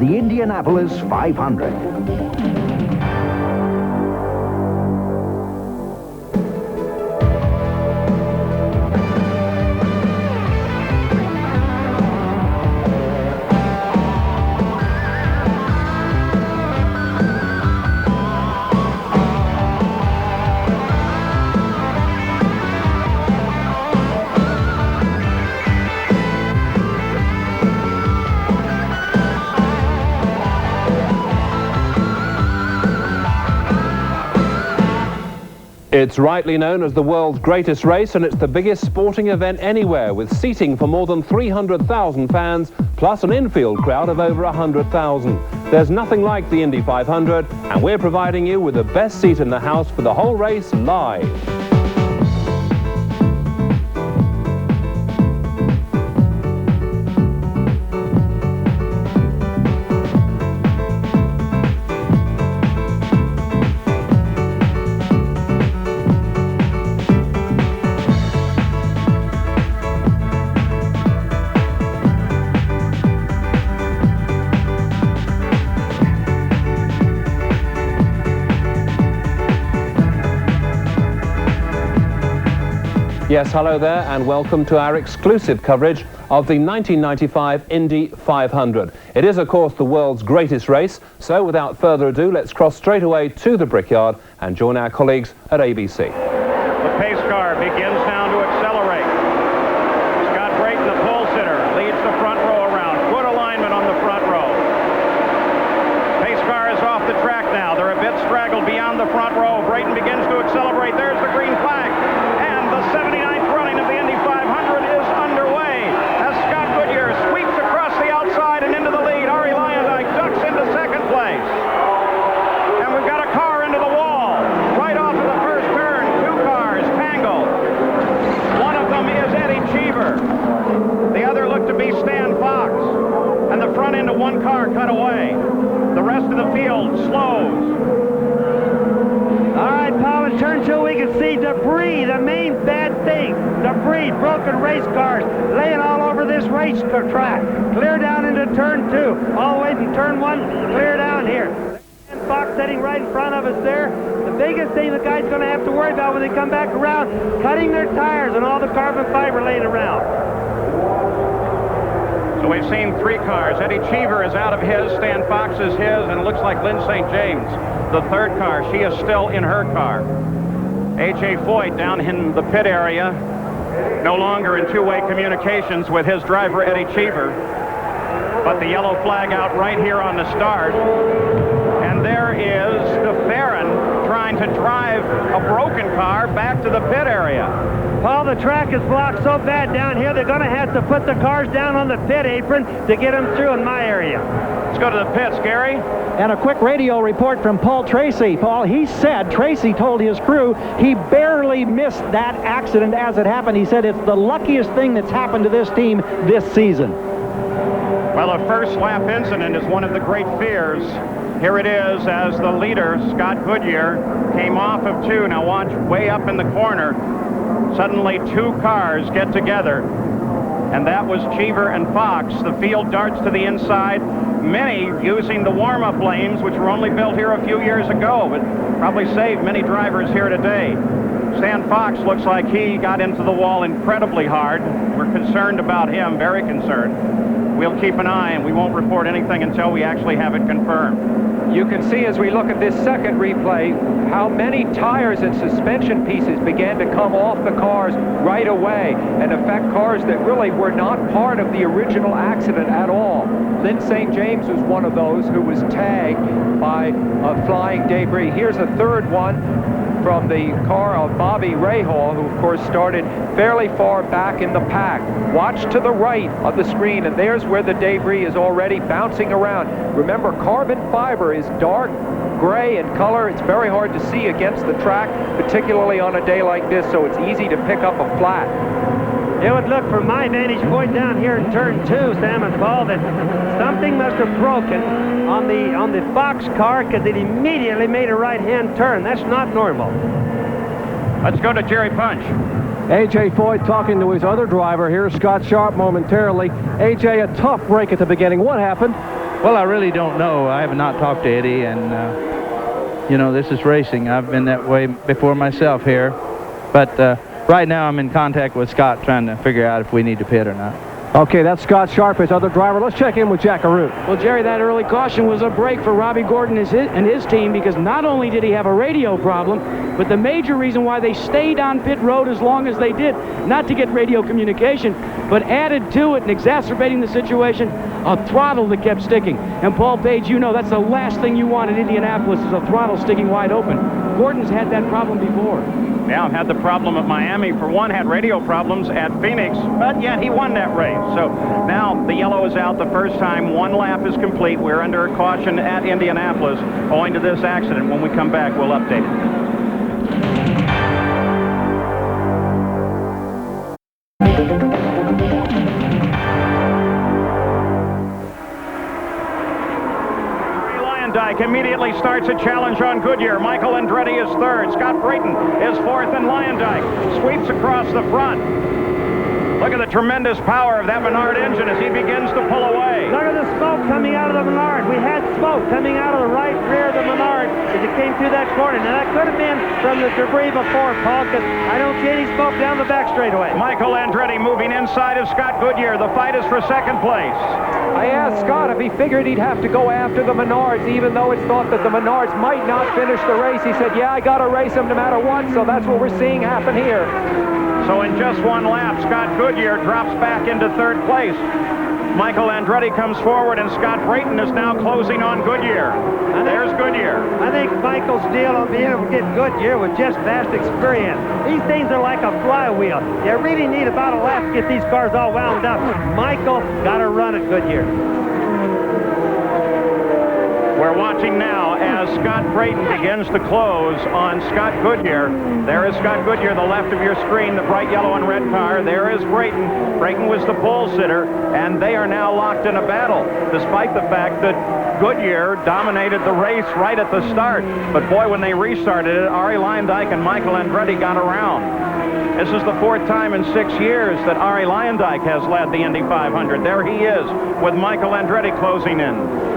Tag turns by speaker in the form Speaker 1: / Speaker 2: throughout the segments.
Speaker 1: the Indianapolis 500.
Speaker 2: It's rightly known as the world's greatest race, and it's the biggest sporting event anywhere, with seating for more than 300,000 fans, plus an infield crowd of over 100,000. There's nothing like the Indy 500, and we're providing you with the best seat in the house for the whole race live. Yes, hello there, and welcome to our exclusive coverage of the 1995 Indy 500. It is, of course, the world's greatest race, so without further ado, let's cross straight away to the Brickyard and join our colleagues at ABC.
Speaker 3: The pace car begins now to accelerate. Scott Brayton, the pole sitter, leads the front row around. Good alignment on the front row. Pace car is off the track now. They're a bit straggled beyond the front row. Brayton begins to accelerate. There's the green flag. The 79th running of the Indy 500 is underway as Scott Goodyear sweeps across the outside and into the lead. Ari Lyondike ducks into second place. And we've got a car into the wall. Right off of the first turn, two cars tangled. One of them is Eddie Cheever. The other looked to be Stan Fox. And the front end of one car cut away. The rest of the field slows.
Speaker 4: All right, Paul, in turn two, we can see debris, the main bad thing. Debris, broken race cars, laying all over this race track. Clear down into turn two, all the way from turn one, clear down here. And Fox sitting right in front of us there. The biggest thing the guy's going to have to worry about when they come back around, cutting their tires and all the carbon fiber laying around.
Speaker 3: So we've seen three cars. Eddie Cheever is out of his, Stan Fox is his, and it looks like Lynn St. James, the third car. She is still in her car. A.J. Foyt down in the pit area, no longer in two-way communications with his driver, Eddie Cheever. But the yellow flag out right here on the start. And there is the Farron trying to drive a broken car back to the pit area.
Speaker 4: Paul, the track is blocked so bad down here, they're going to have to put the cars down on the pit apron to get them through in my area.
Speaker 3: Let's go to the pits, Gary.
Speaker 5: And a quick radio report from Paul Tracy. Paul, he said, Tracy told his crew he barely missed that accident as it happened. He said it's the luckiest thing that's happened to this team this season.
Speaker 3: Well, a first lap incident is one of the great fears. Here it is as the leader, Scott Goodyear, came off of two. Now watch, way up in the corner. Suddenly two cars get together, and that was Cheever and Fox. The field darts to the inside, many using the warm-up lanes, which were only built here a few years ago, but probably saved many drivers here today. Stan Fox looks like he got into the wall incredibly hard. We're concerned about him, very concerned. We'll keep an eye, and we won't report anything until we actually have it confirmed.
Speaker 6: You can see as we look at this second replay how many tires and suspension pieces began to come off the cars right away and affect cars that really were not part of the original accident at all. Lynn St. James was one of those who was tagged by flying debris. Here's a third one from the car of Bobby Rahal, who of course started fairly far back in the pack. Watch to the right on the screen, and there's where the debris is already bouncing around. Remember, carbon fiber is dark gray in color. It's very hard to see against the track, particularly on a day like this, so it's easy to pick up a flat.
Speaker 4: It would look from my vantage point down here in turn two, Sam and Paul, that something must have broken on the Fox car, because it immediately made a right-hand turn. That's not normal.
Speaker 3: Let's go to Jerry Punch.
Speaker 5: A.J. Foyt talking to his other driver here, Scott Sharp, momentarily. A.J., a tough break at the beginning. What happened?
Speaker 7: Well, I really don't know. I have not talked to Eddie, and, you know, this is racing. I've been that way before myself here. But right now I'm in contact with Scott trying to figure out if we need to pit or not.
Speaker 5: Okay, that's Scott Sharp, his other driver. Let's check in with Jack Arute.
Speaker 8: Well, Jerry, that early caution was a break for Robbie Gordon and his team, because not only did he have a radio problem, but the major reason why they stayed on pit road as long as they did, not to get radio communication, but added to it and exacerbating the situation, a throttle that kept sticking. And Paul Page, you know that's the last thing you want in Indianapolis, is a throttle sticking wide open. Gordon's had that problem before.
Speaker 3: Yeah, had the problem at Miami. For one, had radio problems at Phoenix, but yet he won that race. So now the yellow is out the first time. One lap is complete. We're under a caution at Indianapolis owing to this accident. When we come back, we'll update it. Immediately starts a challenge on Goodyear. Michael Andretti is third. Scott Brayton is fourth, and Lyondike sweeps across the front. Look at the tremendous power of that Menard engine as he begins to pull away.
Speaker 4: Look at the smoke coming out of the Menard. We had smoke coming out of the right rear of the Menard as it came through that corner. Now, that could have been from the debris before, Paul, because I don't see any smoke down the back straightaway.
Speaker 3: Michael Andretti moving inside of Scott Goodyear. The fight is for second place.
Speaker 6: I asked Scott if he figured he'd have to go after the Menards, even though it's thought that the Menards might not finish the race. He said, yeah, I got to race them no matter what, so that's what we're seeing happen here.
Speaker 3: So in just one lap, Scott Goodyear drops back into third place. Michael Andretti comes forward, and Scott Brayton is now closing on Goodyear. There's Goodyear.
Speaker 4: I think Michael's deal on being able to get Goodyear with just vast experience. These things are like a flywheel. You really need about a lap to get these cars all wound up. Michael got to run at Goodyear.
Speaker 3: We're watching now as Scott Brayton begins to close on Scott Goodyear. There is Scott Goodyear, the left of your screen, the bright yellow and red car. There is Brayton. Brayton was the pole sitter, and they are now locked in a battle, despite the fact that Goodyear dominated the race right at the start. But boy, when they restarted it, Arie Luyendyk and Michael Andretti got around. This is the fourth time in 6 years that Arie Luyendyk has led the Indy 500. There he is with Michael Andretti closing in.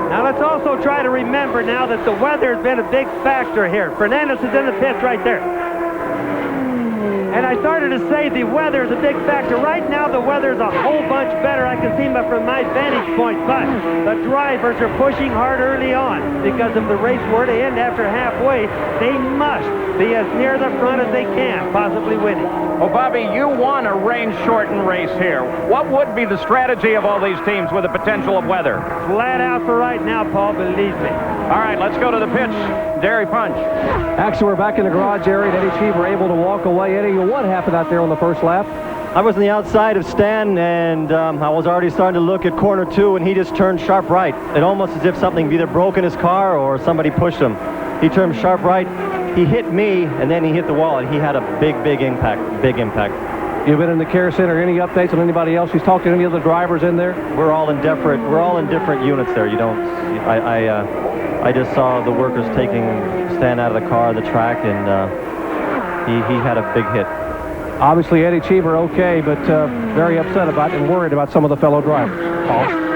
Speaker 4: Now let's also try to remember now that the weather has been a big factor here. Fernandez is in the pits right there. And I started to say the weather is a big factor. Right now the weather is a whole bunch better. I can see from my vantage point, but the drivers are pushing hard early on because if the race were to end after halfway, they must be as near the front as they can, possibly winning.
Speaker 3: Oh, Bobby, you want a range-shortened race here. What would be the strategy of all these teams with the potential of weather?
Speaker 4: Flat out for right now, Paul, believe me.
Speaker 3: All right, let's go to the pits. Dairy Punch.
Speaker 5: Actually, we're back in the garage area, and Eddie Cheever able to walk away. Eddie, what happened out there on the first lap?
Speaker 9: I was on the outside of Stan, and I was already starting to look at corner 2, and he just turned sharp right. It almost as if something either broke in his car or somebody pushed him. He turned sharp right. He hit me, and then he hit the wall, and he had a big impact, big impact.
Speaker 5: You've been in the care center. Any updates on anybody else? He's talked to any other drivers in there?
Speaker 9: We're all in different units there. You don't. I just saw the workers taking Stan out of the car, the track, and he had a big hit.
Speaker 5: Obviously, Eddie Cheever okay, but very upset about and worried about some of the fellow drivers. Paul?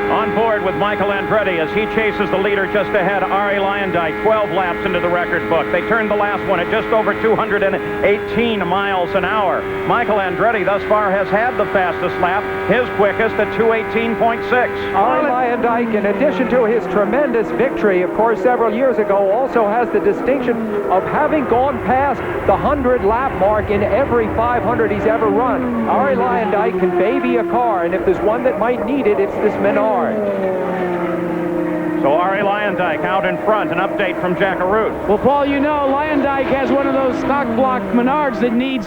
Speaker 3: On board with Michael Andretti as he chases the leader just ahead, Arie Luyendyk, 12 laps into the record book. They turned the last one at just over 218 miles an hour. Michael Andretti thus far has had the fastest lap, his quickest at 218.6.
Speaker 6: Arie Luyendyk, in addition to his tremendous victory, of course, several years ago, also has the distinction of having gone past the 100-lap mark in every 500 he's ever run. Arie Luyendyk can baby a car, and if there's one that might need it, it's this Menard.
Speaker 3: So Arie Luyendyk out in front. An update from Jack Arute.
Speaker 8: Well, Paul, you know, Luyendyk has one of those stock block Menards that needs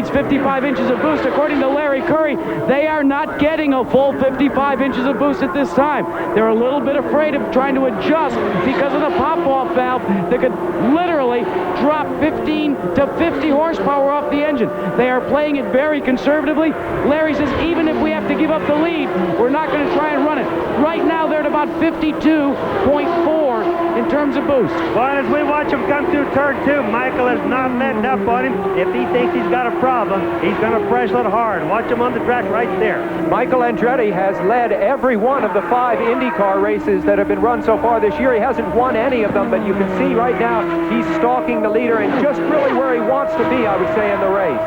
Speaker 8: 55 inches of boost. According to Larry Curry, they are not getting a full 55 inches of boost at this time. They're a little bit afraid of trying to adjust because of the pop-off valve that could literally drop 15 to 50 horsepower off the engine. They are playing it very conservatively. Larry says even if we have to give up the lead, we're not going to try and run it. Right now, they're at about 52.4 in terms of boost.
Speaker 4: Well, as we watch him come through turn 2, Michael is not letting up on him. If he thinks he's got a problem, he's going to press it hard. Watch him on the track right there.
Speaker 6: Michael Andretti has led every one of the 5 IndyCar races that have been run so far this year. He hasn't won any of them, but you can see right now he's stalking the leader and just really where he wants to be, I would say, in the race.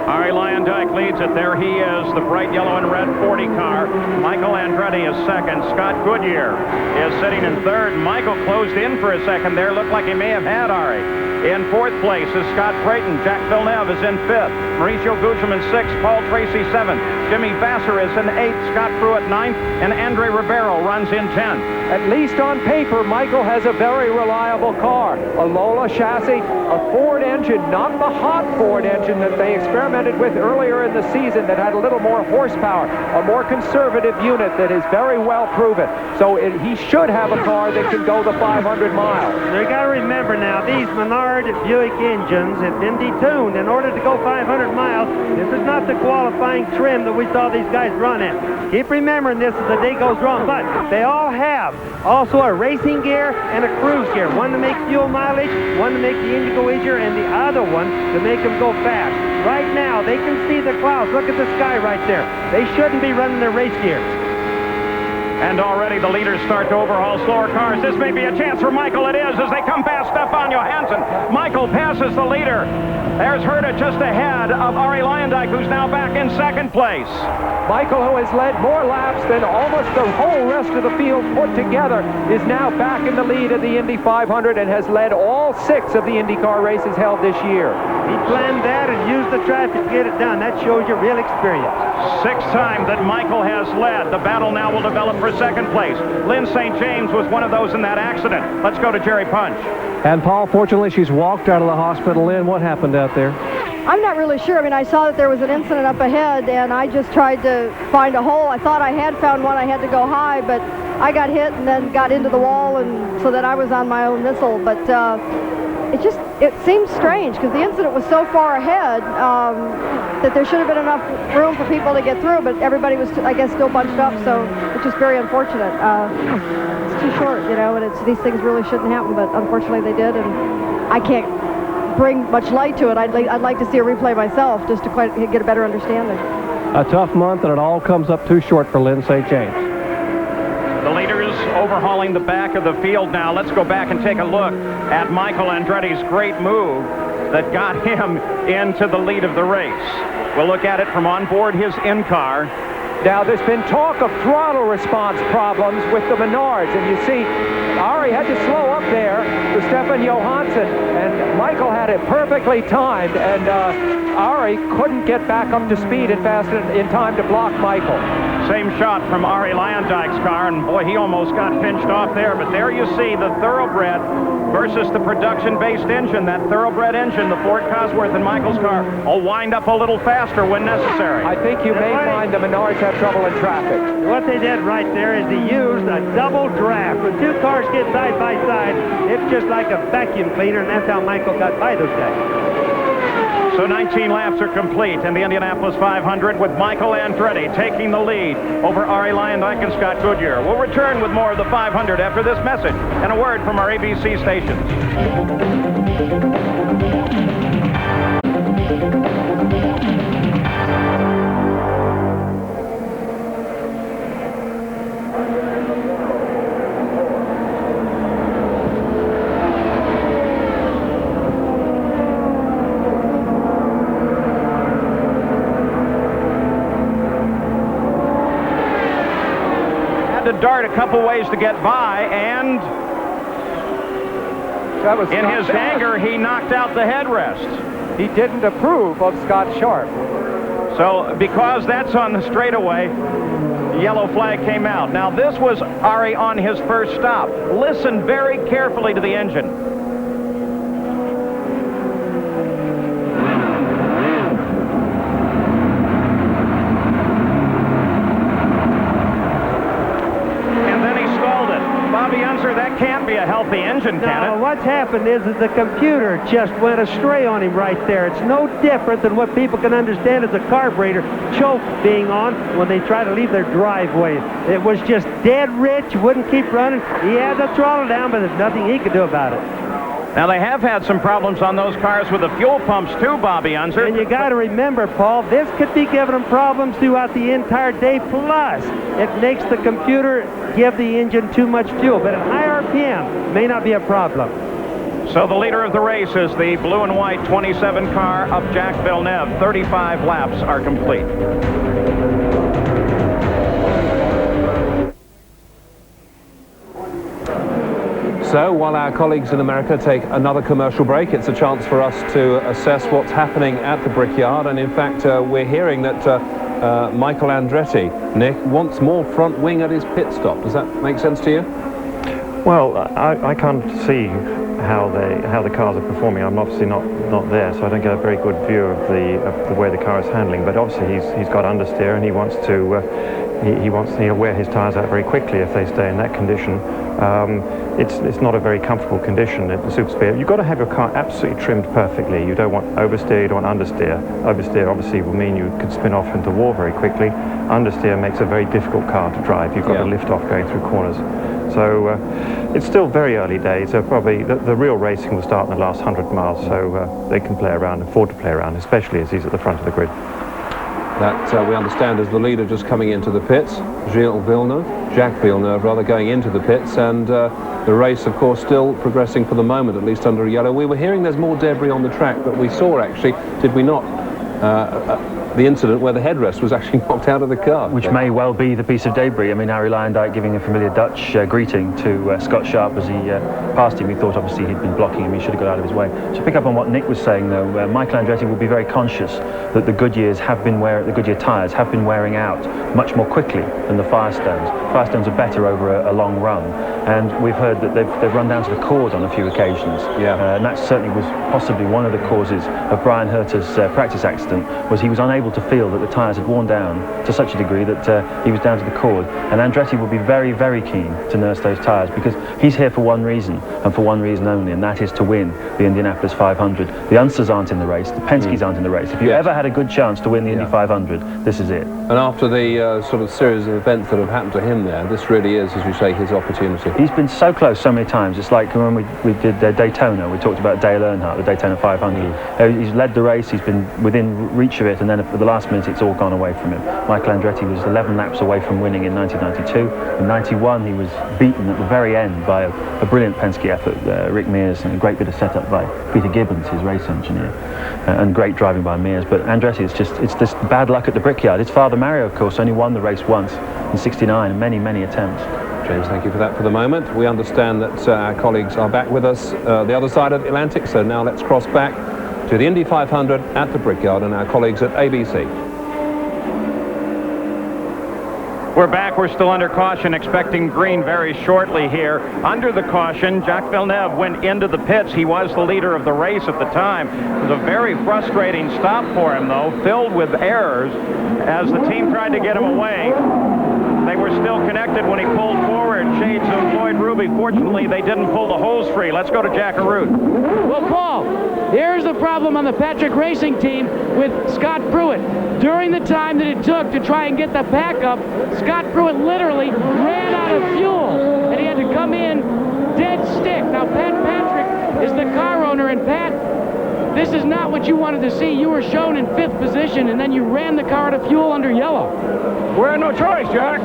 Speaker 3: Ari Luyendyk leads it. There he is, the bright yellow and red 40 car. Michael Andretti is second. Scott Goodyear is sitting in third. Michael closed in for a second there. Looked like he may have had Ari. In fourth place is Scott Brayton. Jack Villeneuve is in fifth. Mauricio Gugelmin sixth. Paul Tracy seventh. Jimmy Vasser is in eighth. Scott Pruitt ninth. And Andre Ribeiro runs in 10th.
Speaker 6: At least on paper, Michael has a very reliable car. A Lola chassis, a Ford engine, not the hot Ford engine that they experimented with earlier in the season that had a little more horsepower, a more conservative unit that is very well proven. So he should have a car that can go the 500 miles.
Speaker 4: You got to remember now, these Menard Buick engines have been detuned in order to go 500 miles. This is not the qualifying trim that we saw these guys run in. Keep remembering this as the day goes on, but they all have also a racing gear and a cruise gear. One to make fuel mileage, one to make the engine go easier, and the other one to make them go fast. Right now, they can see the clouds. Look at the sky right there. They shouldn't be running their race gears.
Speaker 3: And already the leaders start to overhaul slower cars. This may be a chance for Michael. It is as they come past Stefan Johansson. Michael passes the leader. There's Herta just ahead of Ari Luyendyk, who's now back in second place.
Speaker 6: Michael, who has led more laps than almost the whole rest of the field put together, is now back in the lead of the Indy 500 and has led all 6 of the IndyCar races held this year.
Speaker 4: He planned that and used the traffic to get it done. That shows you real experience.
Speaker 3: 6th time that Michael has led. The battle now will develop for second place. Lynn St. James was one of those in that accident. Let's go to Jerry Punch.
Speaker 2: And Paul, fortunately, she's walked out of the hospital. Lynn, what happened out there?
Speaker 10: I'm not really sure. I mean, I saw that there was an incident up ahead, and I just tried to find a hole. I thought I had found one. I had to go high, but I got hit and then got into the wall, and so that I was on my own missile. But it seems strange because the incident was so far ahead that there should have been enough room for people to get through, but everybody was, I guess, still bunched up, so it's just very unfortunate. It's too short, you know, and these things really shouldn't happen, but unfortunately they did, and I can't bring much light to it. I'd like to see a replay myself just to quite get a better understanding.
Speaker 2: A tough month, and it all comes up too short for Lynn St. James.
Speaker 3: The leaders overhauling the back of the field now. Let's go back and take a look at Michael Andretti's great move that got him into the lead of the race. We'll look at it from on board his in-car.
Speaker 6: Now, there's been talk of throttle response problems with the Menards, and you see, Ari had to slow up there to Stefan Johansson, and Michael had it perfectly timed, and Ari couldn't get back up to speed and fast in time to block Michael.
Speaker 3: Same shot from Ari Luyendyk's car, and boy, he almost got pinched off there, but there you see the thoroughbred versus the production-based engine. That thoroughbred engine, the Ford Cosworth and Michael's car, will wind up a little faster when necessary.
Speaker 6: I think you may find the Menards have trouble in traffic.
Speaker 4: What they did right there is they used a double draft. When 2 cars get side by side, it's just like a vacuum cleaner, and that's how Michael got by those guys.
Speaker 3: So 19 laps are complete in the Indianapolis 500 with Michael Andretti taking the lead over Ari Luyendyk and Scott Goodyear. We'll return with more of the 500 after this message and a word from our ABC stations. To dart a couple ways to get by, and
Speaker 6: that was
Speaker 3: in his anger he knocked out the headrest.
Speaker 6: He didn't approve of Scott Sharp.
Speaker 3: So because that's on the straightaway, the yellow flag came out. Now this was Ari on his first stop. Listen very carefully to the engine. that can't be a healthy engine, can
Speaker 4: No,
Speaker 3: it?
Speaker 4: what's happened is that the computer just went astray on him right there. It's no different than what people can understand as a carburetor choke being on when they try to leave their driveway. It was just dead rich, wouldn't keep running. He had the throttle down, but there's nothing he could do about it.
Speaker 3: Now, they have had some problems on those cars with the fuel pumps, too, Bobby Unser.
Speaker 4: And you got to remember, Paul, this could be giving them problems throughout the entire day. Plus, it makes the computer give the engine too much fuel. But at high RPM, may not be a problem.
Speaker 3: So the leader of the race is the blue and white 27 car of Jacques Villeneuve. 35 laps are complete.
Speaker 2: So while our colleagues in America take another commercial break, it's a chance for us to assess what's happening at the Brickyard. And in fact, we're hearing that Michael Andretti, Nick, wants more front wing at his pit stop. Does that make sense to you?
Speaker 11: Well, I can't see how the cars are performing. I'm obviously not there, so I don't get a very good view of the way the car is handling. But obviously he's got understeer, and he wants to wear his tires out very quickly if they stay in that condition. It's not a very comfortable condition at the super speed. You've got to have your car absolutely trimmed perfectly. You don't want oversteer, you don't want understeer. Oversteer obviously will mean you can spin off into the wall very quickly. Understeer makes a very difficult car to drive. You've got to lift off going through corners. So it's still very early days. So probably the real racing will start in the last 100 miles, so they can play around, afford to play around, especially as he's at the front of the grid.
Speaker 2: That we understand is the leader just coming into the pits, Jacques Villeneuve rather, going into the pits, and the race, of course, still progressing for the moment, at least under yellow. We were hearing there's more debris on the track, but we saw actually, did we not, the incident where the headrest was actually knocked out of the car.
Speaker 12: Which may well be the piece of debris. I mean, Harry Lyondike giving a familiar Dutch greeting to Scott Sharp as he passed him. He thought obviously he'd been blocking him, he should have got out of his way. To pick up on what Nick was saying though, Michael Andretti will be very conscious that the Goodyear tyres have been wearing out much more quickly than the Firestones. Firestones are better over a long run, and we've heard that they've run down to the cord on a few occasions. And that certainly was possibly one of the causes of Brian Herter's practice accident, was he was unable to feel that the tyres had worn down to such a degree that he was down to the cord. And Andretti will be very, very keen to nurse those tyres, because he's here for one reason, and for one reason only, and that is to win the Indianapolis 500. The Unsters aren't in the race, the Penske's aren't in the race. If you ever had a good chance to win the Indy 500, this is it.
Speaker 2: And after the sort of series of events that have happened to him there, this really is, as you say, his opportunity.
Speaker 12: He's been so close so many times. It's like when we did Daytona, we talked about Dale Earnhardt, the Daytona 500. He's led the race, he's been within reach of it, and then at the last minute it's all gone away from him. Michael Andretti was 11 laps away from winning in 1992. In 91 he was beaten at the very end by a brilliant Penske effort, Rick Mears, and a great bit of setup by Peter Gibbons, his race engineer, and great driving by Mears. But Andretti, it's just bad luck at the Brickyard. His father Mario, of course, only won the race once in '69, and many attempts.
Speaker 2: James, thank you for that for the moment. We understand that our colleagues are back with us the other side of the Atlantic, so now let's cross back to the Indy 500 at the Brickyard and our colleagues at ABC.
Speaker 3: We're back. We're still under caution, expecting green very shortly here. Under the caution, Jacques Villeneuve went into the pits. He was the leader of the race at the time. It was a very frustrating stop for him, though, filled with errors as the team tried to get him away. They were still connected when he pulled forward. Shades of Floyd Ruby. Fortunately, they didn't pull the hose free. Let's go to Jack Arute.
Speaker 8: Well, Paul, here's the problem on the Patrick Racing team with Scott Pruitt. During the time that it took to try and get the pack up, Scott Pruitt literally ran out of fuel, and he had to come in dead stick. Now, Pat Patrick is the car owner, and Pat, this is not what you wanted to see. You were shown in 5th position, and then you ran the car out of fuel under yellow.
Speaker 13: We had no choice, Jack.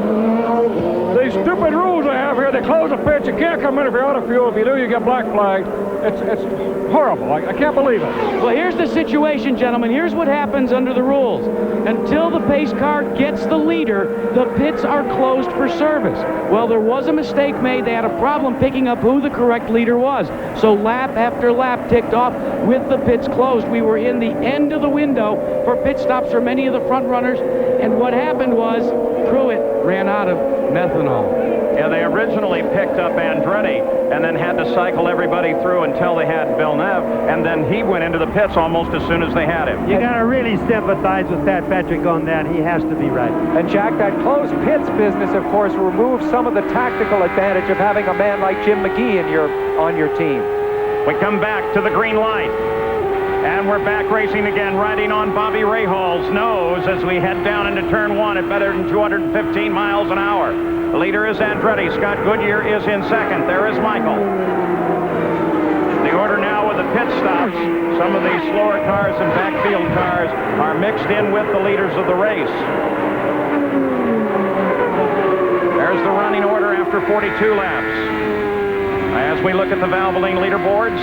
Speaker 13: These stupid rules they have here, they close the pits. You can't come in if you're out of fuel. If you do, you get black flagged. It's horrible. I can't believe it.
Speaker 8: Well, here's the situation, gentlemen. Here's what happens under the rules. Until the pace car gets the leader, the pits are closed for service. Well, there was a mistake made. They had a problem picking up who the correct leader was. So lap after lap ticked off with the pits closed. We were in the end of the window for pit stops for many of the front runners. And what happened was Pruitt ran out of methanol.
Speaker 3: Yeah, they originally picked up Andretti and then had to cycle everybody through until they had Villeneuve, and then he went into the pits almost as soon as they had him.
Speaker 4: You got to really sympathize with Pat Patrick on that. He has to be right.
Speaker 6: And Jack, that closed pits business, of course, removes some of the tactical advantage of having a man like Jim McGee on your team.
Speaker 3: We come back to the green light. And we're back racing again, riding on Bobby Rahall's nose as we head down into turn 1 at better than 215 miles an hour. The leader is Andretti. Scott Goodyear is in second. There is Michael. The order now with the pit stops. Some of the slower cars and backfield cars are mixed in with the leaders of the race. There's the running order after 42 laps. As we look at the Valvoline leaderboards,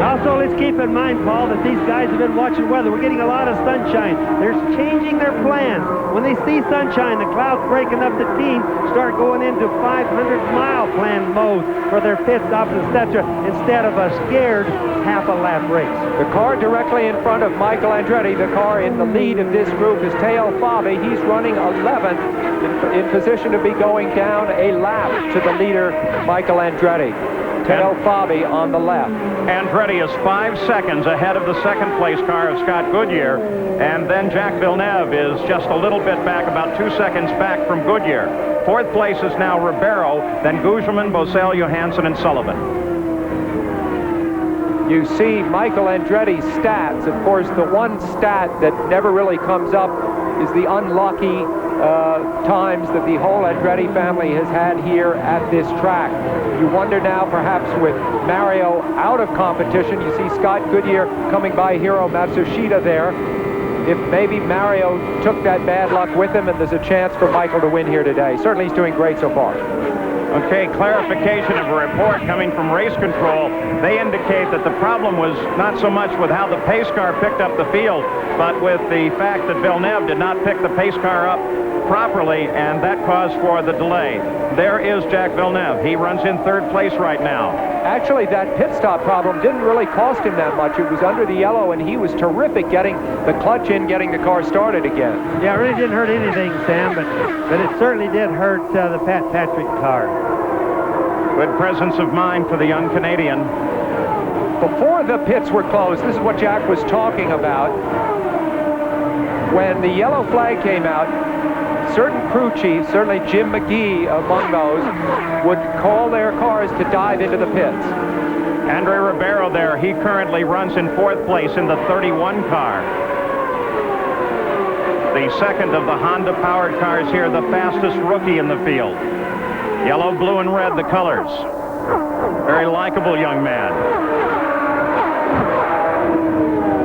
Speaker 4: also, let's keep in mind, Paul, that these guys have been watching weather. We're getting a lot of sunshine. They're changing their plans. When they see sunshine, the clouds breaking up, the team start going into 500-mile plan mode for their pit stops, etc., instead of a scared half-a-lap race.
Speaker 6: The car directly in front of Michael Andretti, the car in the lead of this group, is Teo Fabi. He's running 11th, in position to be going down a lap to the leader, Michael Andretti. Teo Fabi on the left.
Speaker 3: Andretti is 5 seconds ahead of the second place car of Scott Goodyear, and then Jack Villeneuve is just a little bit back, about 2 seconds back from Goodyear. Fourth place is now Ribeiro, then Gugelmin, Bosell, Johansson, and Sullivan.
Speaker 6: You see Michael Andretti's stats. Of course, the one stat that never really comes up is the unlucky times that the whole Andretti family has had here at this track. You wonder now, perhaps with Mario out of competition, you see Scott Goodyear coming by Hiro Matsushita there, if maybe Mario took that bad luck with him and there's a chance for Michael to win here today. Certainly he's doing great so far.
Speaker 3: Okay, clarification of a report coming from race control. They indicate that the problem was not so much with how the pace car picked up the field, but with the fact that Villeneuve did not pick the pace car up properly, and that caused for the delay. There is Jack Villeneuve. He runs in third place right now.
Speaker 6: Actually, that pit stop problem didn't really cost him that much. It was under the yellow, and he was terrific getting the clutch in, getting the car started again.
Speaker 4: Yeah, it really didn't hurt anything, Sam, but it certainly did hurt the Pat Patrick car.
Speaker 3: Good presence of mind for the young Canadian.
Speaker 6: Before the pits were closed, this is what Jack was talking about. When the yellow flag came out, certain crew chiefs, certainly Jim McGee among those, would call their cars to dive into the pits.
Speaker 3: Andre Ribeiro there, he currently runs in fourth place in the 31 car. The second of the Honda-powered cars here, the fastest rookie in the field. Yellow, blue, and red, the colors. Very likable young man.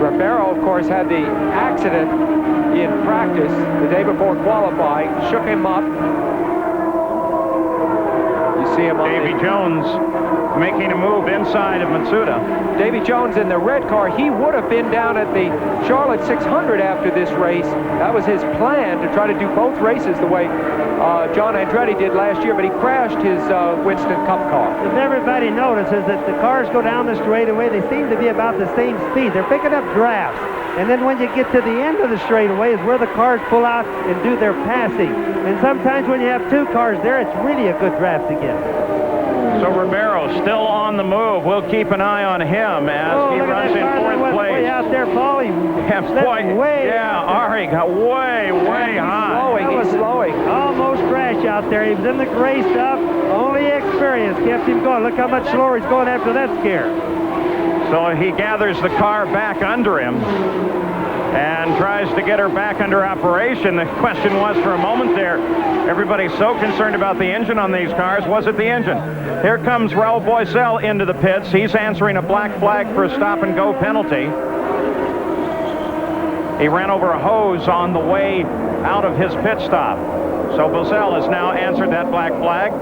Speaker 6: Ribeiro, of course, had the accident in practice the day before qualifying, shook him up. You see him on
Speaker 3: Davy Jones making a move inside of Matsuda.
Speaker 6: Davy Jones in the red car, he would have been down at the Charlotte 600 after this race. That was his plan, to try to do both races the way John Andretti did last year, but he crashed his Winston Cup car.
Speaker 4: If everybody notices that the cars go down the straightaway, they seem to be about the same speed. They're picking up drafts. And then when you get to the end of the straightaway is where the cars pull out and do their passing. And sometimes when you have two cars there, it's really a good draft to get.
Speaker 3: So Ribeiro still on the move. We'll keep an eye on him as he runs in fourth place.
Speaker 4: Way out there, Paul.
Speaker 3: Ari got way high.
Speaker 6: He's slowing.
Speaker 4: Almost crashed out there. He was in the gray stuff. Only experience kept him going. Look how much slower he's going after that scare.
Speaker 3: So he gathers the car back under him and tries to get her back under operation. The question was for a moment there, everybody's so concerned about the engine on these cars. Was it the engine? Here comes Raul Boisel into the pits. He's answering a black flag for a stop-and-go penalty. He ran over a hose on the way out of his pit stop. So Boisel has now answered that black flag.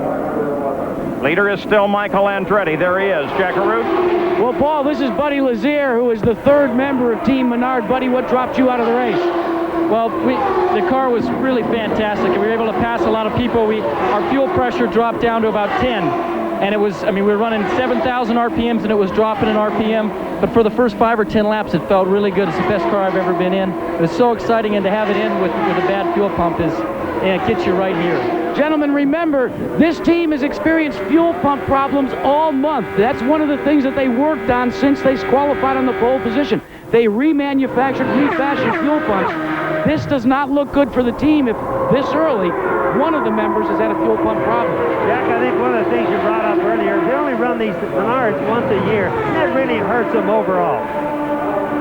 Speaker 3: Leader is still Michael Andretti. There he is. Jack Arute.
Speaker 8: Well, Paul, this is Buddy Lazier, who is the third member of Team Menard. Buddy, what dropped you out of the race?
Speaker 14: Well, the car was really fantastic, and we were able to pass a lot of people. Our fuel pressure dropped down to about 10. and it was, I mean, we were running 7,000 RPMs, and it was dropping an RPM, but for the first 5 or 10 laps, it felt really good. It's the best car I've ever been in. It was so exciting, and to have it in with a bad fuel pump is, and it gets you right here.
Speaker 8: Gentlemen, remember, this team has experienced fuel pump problems all month. That's one of the things that they worked on since they qualified on the pole position. They remanufactured, refashioned fuel pumps. This does not look good for the team if this early one of the members has had a fuel pump problem.
Speaker 4: Jack, I think one of the things you brought up earlier, they only run these Menards once a year. That really hurts them overall.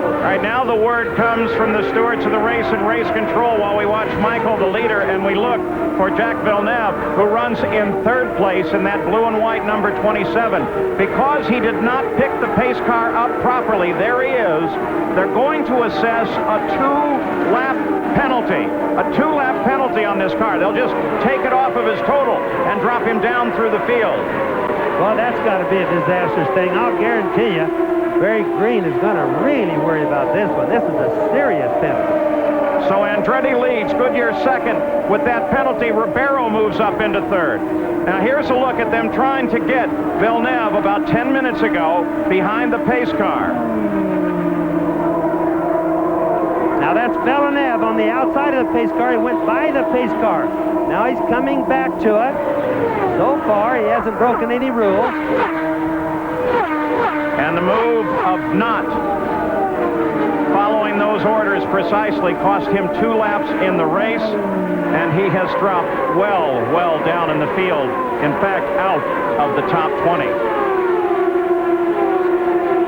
Speaker 3: All right, now the word comes from the stewards of the race and race control while we watch Michael, the leader, and we look for Jacques Villeneuve, who runs in 3rd place in that blue and white number 27. Because he did not pick the pace car up properly, there he is. They're going to assess a 2-lap penalty. A 2-lap penalty on this car. They'll just take it off of his total and drop him down through the field.
Speaker 4: Well, that's got to be a disastrous thing. I'll guarantee you, Barry Green is going to really worry about this one. This is a serious penalty.
Speaker 3: So Andretti leads, Goodyear second. With that penalty, Ribeiro moves up into 3rd. Now here's a look at them trying to get Villeneuve about 10 minutes ago behind the pace car.
Speaker 4: Now that's Villeneuve on the outside of the pace car. He went by the pace car. Now he's coming back to it. So far, he hasn't broken any rules.
Speaker 3: And the move of not following those orders precisely cost him 2 laps in the race, and he has dropped well down in the field. In fact, out of the top 20.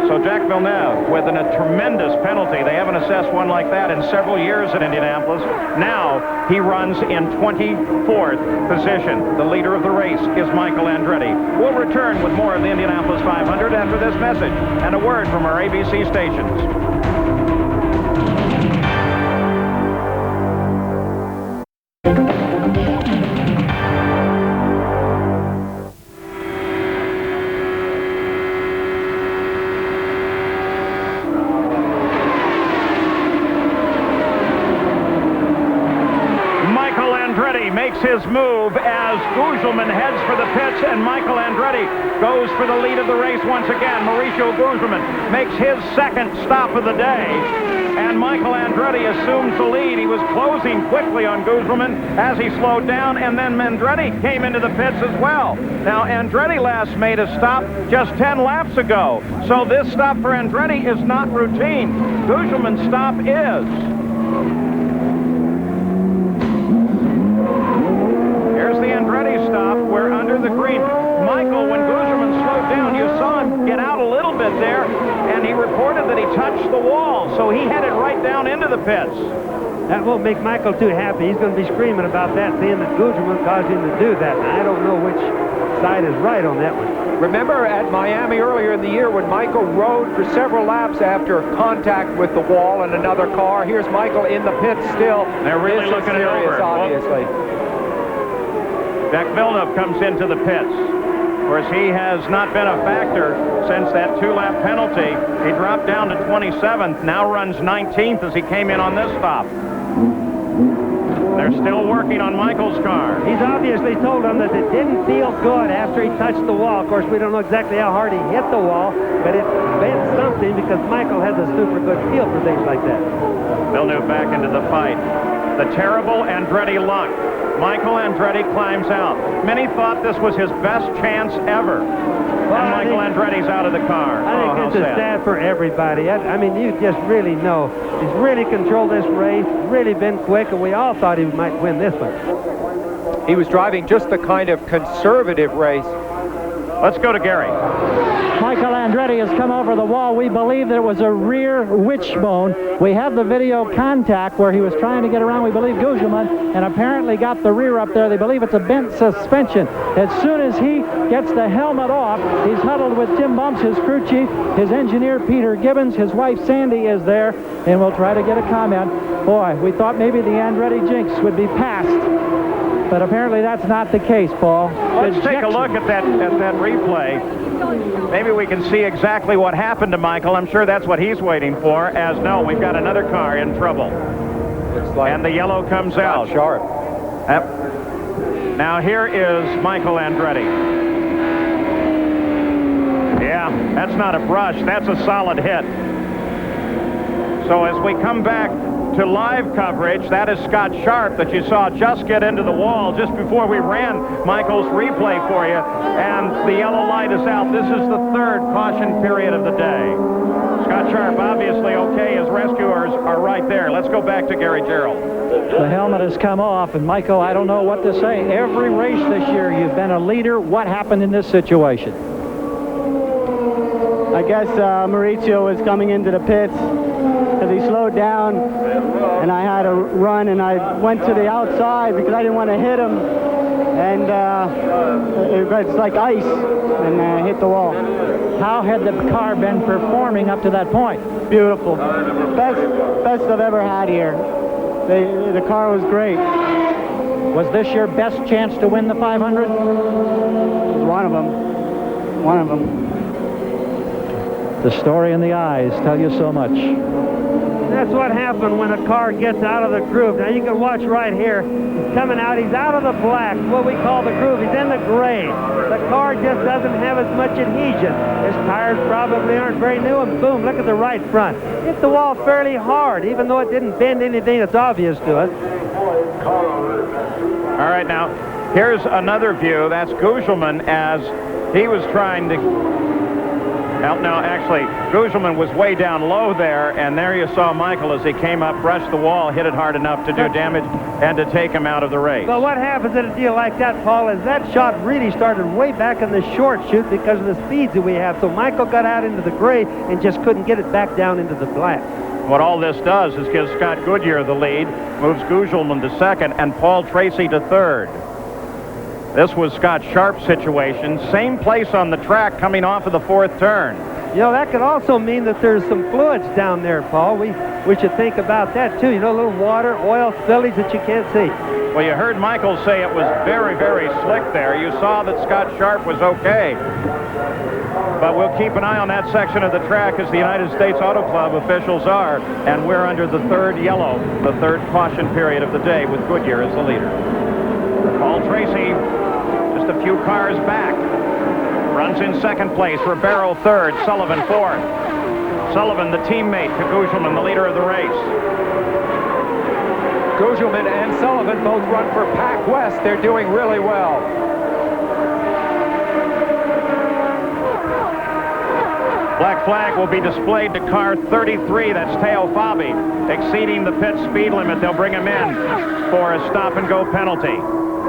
Speaker 3: So Jacques Villeneuve with a tremendous penalty. They haven't assessed one like that in several years at Indianapolis. Now he runs in 24th position. The leader of the race is Michael Andretti. We'll return with more of the Indianapolis 500 after this message and a word from our ABC stations. Makes his move as Gugelmin heads for the pits, and Michael Andretti goes for the lead of the race once again. Mauricio Gugelmin makes his 2nd stop of the day, and Michael Andretti assumes the lead. He was closing quickly on Gugelmin as he slowed down, and then Andretti came into the pits as well. Now, Andretti last made a stop just 10 laps ago, so this stop for Andretti is not routine. Gugelmin's stop is. Stop. We're under the green. Michael, when Gugelmin slowed down, you saw him get out a little bit there, and he reported that he touched the wall, so he headed right down into the pits.
Speaker 4: That won't make Michael too happy. He's going to be screaming about that, seeing that Gugelmin caused him to do that. And I don't know which side is right on that one.
Speaker 6: Remember at Miami earlier in the year when Michael rode for several laps after contact with the wall and another car? Here's Michael in the pits still.
Speaker 3: They're really looking it over.
Speaker 6: Obviously.
Speaker 3: Jacques Villeneuve comes into the pits. Of course, he has not been a factor since that 2-lap penalty. He dropped down to 27th, now runs 19th as he came in on this stop. They're still working on Michael's car.
Speaker 4: He's obviously told them that it didn't feel good after he touched the wall. Of course, we don't know exactly how hard he hit the wall, but it meant something because Michael has a super good feel for things like that.
Speaker 3: Villeneuve back into the fight. The terrible Andretti luck. Michael Andretti climbs out. Many thought this was his best chance ever. And Michael Andretti's out of the car.
Speaker 4: I think it's sad for everybody. I mean, you just really know. He's really controlled this race, really been quick, and we all thought he might win this one.
Speaker 6: He was driving just the kind of conservative race.
Speaker 3: Let's go to Gary.
Speaker 5: Michael Andretti has come over the wall. We believe there was a rear wishbone. We have the video contact where he was trying to get around, we believe, Gugelmin, and apparently got the rear up there. They believe it's a bent suspension. As soon as he gets the helmet off, he's huddled with Tim Bumps, his crew chief, his engineer, Peter Gibbons, his wife, Sandy, is there, and we'll try to get a comment. Boy, we thought maybe the Andretti jinx would be passed, but apparently that's not the case, Paul.
Speaker 3: Let's take a look at that replay. Maybe we can see exactly what happened to Michael. I'm sure that's what he's waiting for, as no, we've got another car in trouble. Like and the yellow comes out.
Speaker 6: Sharp.
Speaker 3: Now here is Michael Andretti. Yeah, that's not a brush. That's a solid hit. So as we come back to live coverage, that is Scott Sharp that you saw just get into the wall just before we ran Michael's replay for you. And the yellow light is out. This is the third caution period of the day. Scott Sharp obviously okay. His rescuers are right there. Let's go back to Gary Gerald.
Speaker 5: The helmet has come off, and Michael, I don't know what to say. Every race this year, you've been a leader. What happened in this situation?
Speaker 15: I guess Maurizio was coming into the pits because he slowed down, and I had to run, and I went to the outside because I didn't want to hit him, and it's like ice, and hit the wall.
Speaker 5: How had the car been performing up to that point?
Speaker 15: Beautiful. Best I've ever had here. The car was great.
Speaker 5: Was this your best chance to win the 500?
Speaker 15: It was one of them. One of them.
Speaker 5: The story in the eyes tell you so much.
Speaker 4: That's what happened when a car gets out of the groove. Now you can watch right here. He's coming out. He's out of the black, what we call the groove. He's in the gray. The car just doesn't have as much adhesion. His tires probably aren't very new, and boom, look at the right front. Hit the wall fairly hard, even though it didn't bend anything that's obvious to us.
Speaker 3: All right, now, here's another view. That's Gugelmin as he was trying to... Well, no, actually, Gugelmin was way down low there, and there you saw Michael as he came up, brushed the wall, hit it hard enough to do damage and to take him out of the race.
Speaker 4: But what happens in a deal like that, Paul, is that shot really started way back in the short chute because of the speeds that we have. So Michael got out into the gray and just couldn't get it back down into the black.
Speaker 3: What all this does is give Scott Goodyear the lead, moves Gugelmin to second, and Paul Tracy to third. This was Scott Sharp's situation. Same place on the track coming off of the fourth turn.
Speaker 4: You know, that could also mean that there's some fluids down there, Paul. We should think about that, too. You know, a little water, oil spillage that you can't see.
Speaker 3: Well, you heard Michael say it was very, very slick there. You saw that Scott Sharp was okay. But we'll keep an eye on that section of the track as the United States Auto Club officials are. And we're under the third yellow, the third caution period of the day with Goodyear as the leader. Paul Tracy, just a few cars back, runs in second place. Ribeiro third, Sullivan fourth. Sullivan, the teammate to Gugelmin, the leader of the race.
Speaker 6: Gugelmin and Sullivan both run for Pac West. They're doing really well.
Speaker 3: Black flag will be displayed to car 33. That's Teo Fabi, exceeding the pit speed limit. They'll bring him in for a stop-and-go penalty.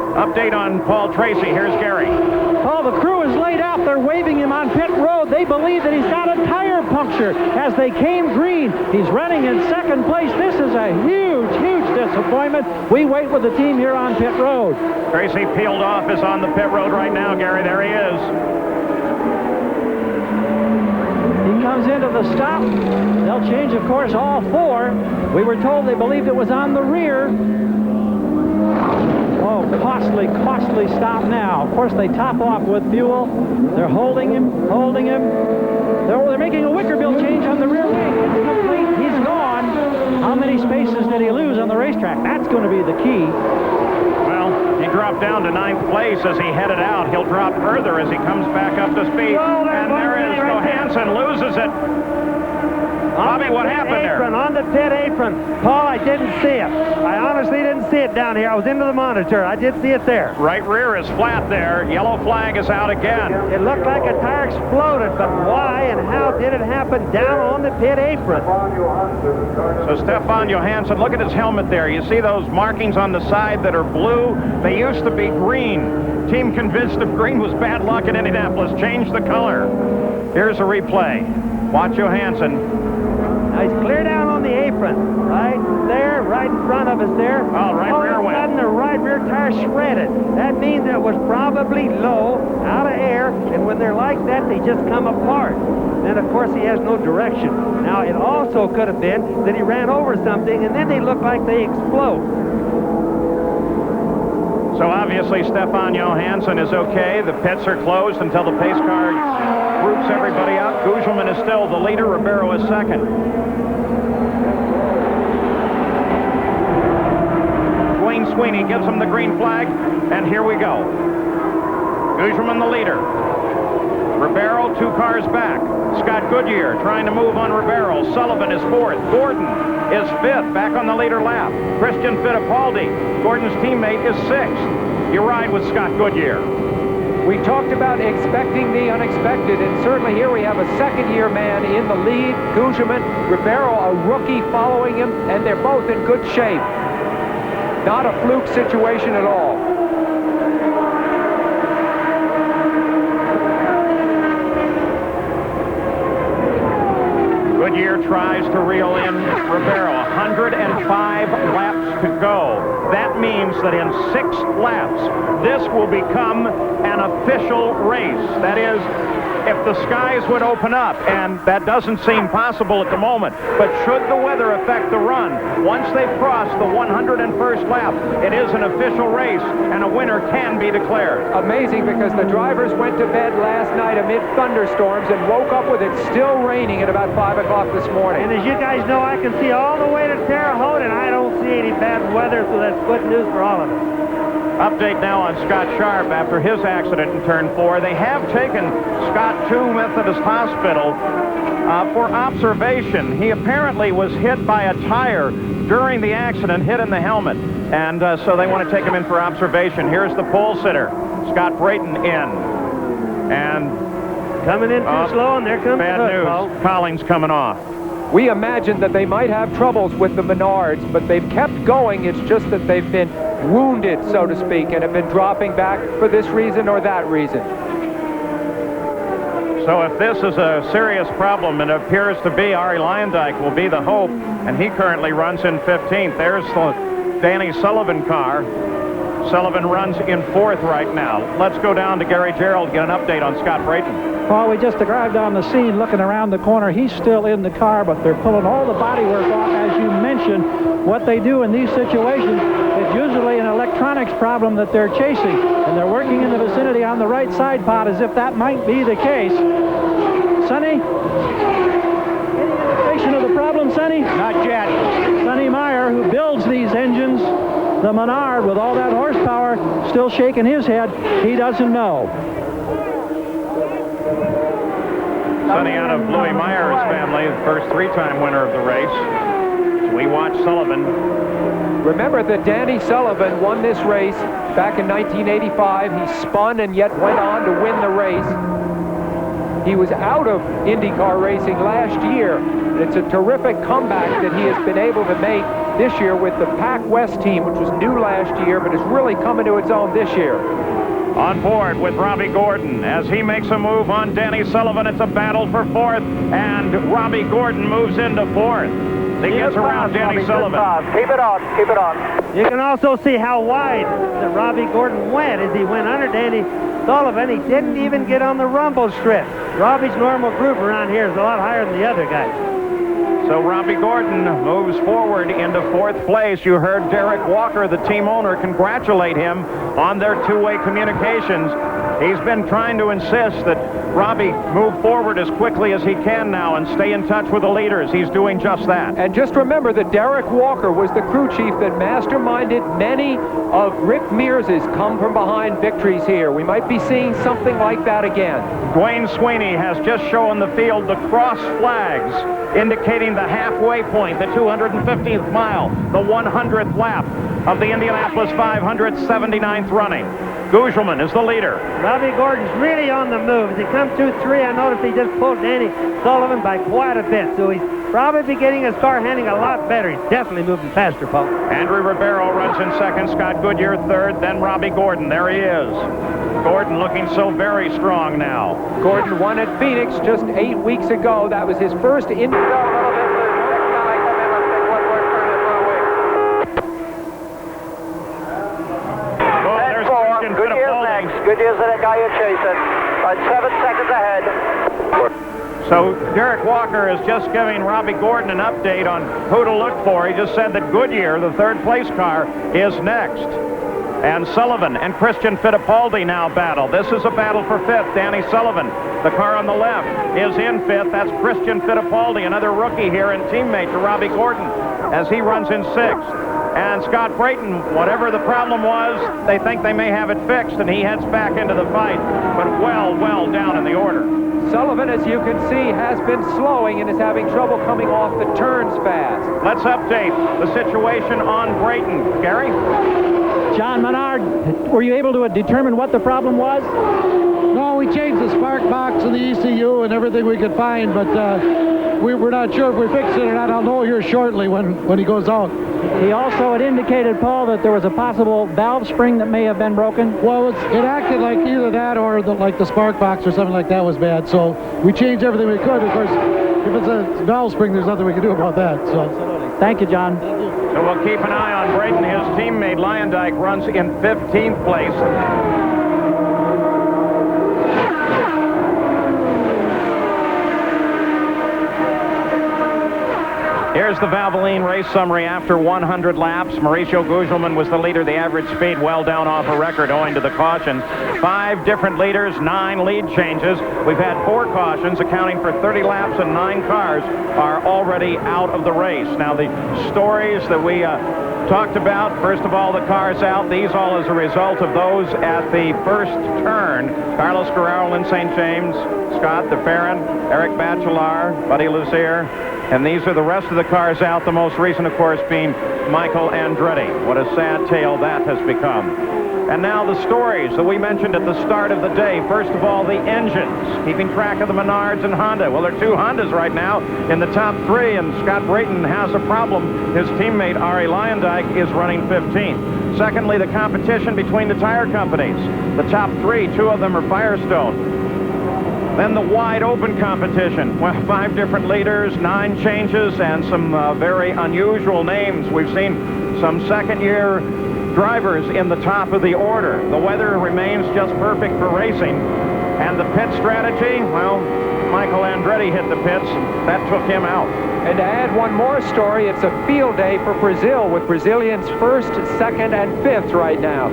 Speaker 3: Update on Paul Tracy. Here's Gary.
Speaker 5: Oh, the crew is laid out. They're waving him on pit road. They believe that he's got a tire puncture as they came green. He's running in second place. This is a huge, huge disappointment. We wait with the team here on pit road.
Speaker 3: Tracy peeled off, is on the pit road right now, Gary. There he is.
Speaker 5: He comes into the stop. They'll change, of course, all four. We were told they believed it was on the rear. Oh, costly stop now. Of course, they top off with fuel. They're holding him. They're making a Wickerbill change on the rear wing. It's complete. He's gone. How many spaces did he lose on the racetrack? That's going to be the key.
Speaker 3: Well, he dropped down to ninth place as he headed out. He'll drop further as he comes back up to speed. And there is Johansson, loses it. Bobby, what happened there?
Speaker 4: On the pit apron. Paul, I didn't see it. I honestly didn't see it down here. I was into the monitor. I did see it there.
Speaker 3: Right rear is flat there. Yellow flag is out again.
Speaker 4: It looked like a tire exploded, but why and how did it happen down on the pit apron?
Speaker 3: So Stefan Johansson, look at his helmet there. You see those markings on the side that are blue? They used to be green. Team convinced if green was bad luck in Indianapolis, changed the color. Here's a replay. Watch Johansson.
Speaker 4: Now he's clear down on the apron. Right there, right in front of us there.
Speaker 3: Oh, right rear wing.
Speaker 4: All of a sudden, the right rear tire shredded. That means it was probably low, out of air, and when they're like that, they just come apart. Then, of course, he has no direction. Now, it also could have been that he ran over something, and then they look like they explode.
Speaker 3: So obviously Stefan Johansson is okay. The pits are closed until the pace car groups everybody up. Gugelmin is still the leader. Ribeiro is second. Dwayne Sweeney gives him the green flag, and here we go. Gugelmin the leader. Ribeiro 2 cars back. Scott Goodyear trying to move on Ribeiro. Sullivan is 4th. Gordon is 5th, back on the leader lap. Christian Fittipaldi, Gordon's teammate, is 6th. You ride with Scott Goodyear.
Speaker 6: We talked about expecting the unexpected, and certainly here we have a second-year man in the lead, Gugelmin, Ribeiro, a rookie following him, and they're both in good shape. Not a fluke situation at all.
Speaker 3: Goodyear tries to reel in Ribeiro. 105 laps to go. That means that in 6 laps, this will become an official race. That is, if the skies would open up, and that doesn't seem possible at the moment, but should the weather affect the run, once they've crossed the 101st lap, it is an official race, and a winner can be declared.
Speaker 6: Amazing, because the drivers went to bed last night amid thunderstorms and woke up with it still raining at about 5 o'clock this morning.
Speaker 4: And as you guys know, I can see all the way to Terre Haute, and I don't see any bad weather, so that's good news for all of us.
Speaker 3: Update now on Scott Sharp after his accident in turn 4. They have taken Scott to Methodist Hospital for observation. He apparently was hit by a tire during the accident, hit in the helmet, and so they want to take him in for observation. Here's the pole sitter, Scott Brayton, in. And
Speaker 4: coming in too slow, and there comes
Speaker 3: bad news. Collins coming off.
Speaker 6: We imagined that they might have troubles with the Menards, but they've kept going. It's just that they've been wounded, so to speak, and have been dropping back for this reason or that reason.
Speaker 3: So if this is a serious problem, it appears to be, Ari Leyendijk will be the hope, and he currently runs in 15th. There's the Danny Sullivan car. Sullivan runs in 4th right now. Let's go down to Gary Gerald to get an update on Scott Brayton.
Speaker 5: Well, we just arrived on the scene looking around the corner. He's still in the car, but they're pulling all the bodywork off. As you mentioned, what they do in these situations, it's usually an electronics problem that they're chasing, and they're working in the vicinity on the right side pod as if that might be the case. Sonny? Any indication of the problem, Sonny?
Speaker 4: Not yet.
Speaker 5: Sonny Meyer, who builds these engines, the Menard, with all that horsepower, still shaking his head. He doesn't know.
Speaker 3: Sonny out of Louis Meyer's family, the first 3-time winner of the race. So we watch Sullivan.
Speaker 6: Remember that Danny Sullivan won this race back in 1985. He spun and yet went on to win the race. He was out of IndyCar racing last year. It's a terrific comeback that he has been able to make this year with the Pac West team, which was new last year, but is really coming to its own this year.
Speaker 3: On board with Robbie Gordon as he makes a move on Danny Sullivan. It's a battle for 4th, and Robbie Gordon moves into 4th. He gets around Danny Sullivan.
Speaker 4: Keep it on, keep it on. You can also see how wide that Robbie Gordon went as he went under Danny Sullivan. He didn't even get on the rumble strip. Robbie's normal group around here is a lot higher than the other guys.
Speaker 3: So Robbie Gordon moves forward into 4th place. You heard Derek Walker, the team owner, congratulate him on their 2-way communications. He's been trying to insist that Robbie move forward as quickly as he can now and stay in touch with the leaders. He's doing just that.
Speaker 6: And just remember that Derek Walker was the crew chief that masterminded many of Rick Mears' come-from-behind victories here. We might be seeing something like that again.
Speaker 3: Dwayne Sweeney has just shown the field the cross flags indicating the halfway point, the 215th mile, the 100th lap of the Indianapolis 500, 79th running. Gugelmin is the leader.
Speaker 4: Robbie Gordon's really on the move. As he comes through 3, I noticed he just pulled Danny Sullivan by quite a bit. So he's probably be getting his car handling a lot better. He's definitely moving faster, Paul.
Speaker 3: Andrew Ribeiro runs in 2nd, Scott Goodyear 3rd, then Robbie Gordon. There he is. Gordon looking so very strong now.
Speaker 6: Gordon won at Phoenix just 8 weeks ago. That was his first Indy.
Speaker 16: Goodyear's the guy you're chasing. 7 seconds ahead.
Speaker 3: So Derek Walker is just giving Robbie Gordon an update on who to look for. He just said that Goodyear, the 3rd place car, is next. And Sullivan and Christian Fittipaldi now battle. This is a battle for 5th. Danny Sullivan, the car on the left, is in 5th. That's Christian Fittipaldi, another rookie here and teammate to Robbie Gordon as he runs in 6th. And Scott Brayton, whatever the problem was, they think they may have it fixed, and he heads back into the fight, but well down in the order.
Speaker 6: Sullivan, as you can see, has been slowing and is having trouble coming off the turns fast.
Speaker 3: Let's update the situation on Brayton. Gary?
Speaker 5: John Menard, were you able to determine what the problem was?
Speaker 17: No, we changed the spark box and the ECU and everything we could find, but we're not sure if we fixed it or not. I'll know here shortly when he goes out.
Speaker 5: He also had indicated, Paul, that there was a possible valve spring that may have been broken.
Speaker 17: Well, it acted like either that or like the spark box or something like that was bad. So we changed everything we could. Of course, if it's a valve spring, there's nothing we can do about that. So,
Speaker 5: absolutely. Thank you, John.
Speaker 3: So we'll keep an eye on Brayton. His teammate Lyondike runs in 15th place. Here's the Valvoline race summary after 100 laps. Mauricio Gugelmin was the leader. The average speed well down off a record owing to the cautions. 5 different leaders, 9 lead changes. We've had 4 cautions accounting for 30 laps, and 9 cars are already out of the race. Now, the stories that we talked about, first of all, the cars out. These all as a result of those at the first turn. Carlos Guerrero in St. James, Scott, the Farron, Eric Bachelard, Buddy Luzier. And these are the rest of the cars out, the most recent, of course, being Michael Andretti. What a sad tale that has become. And now the stories that we mentioned at the start of the day. First of all, the engines, keeping track of the Menards and Honda. Well, there are 2 Hondas right now in the top 3, and Scott Brayton has a problem. His teammate, Arie Luyendyk, is running 15th. Secondly, the competition between the tire companies. The top 3, 2 of them are Firestone. Then the wide open competition. Well, 5 different leaders, 9 changes, and some very unusual names. We've seen some second-year drivers in the top of the order. The weather remains just perfect for racing. And the pit strategy, well, Michael Andretti hit the pits. That took him out.
Speaker 6: And to add one more story, it's a field day for Brazil with Brazilians 1st, 2nd, and 5th right now.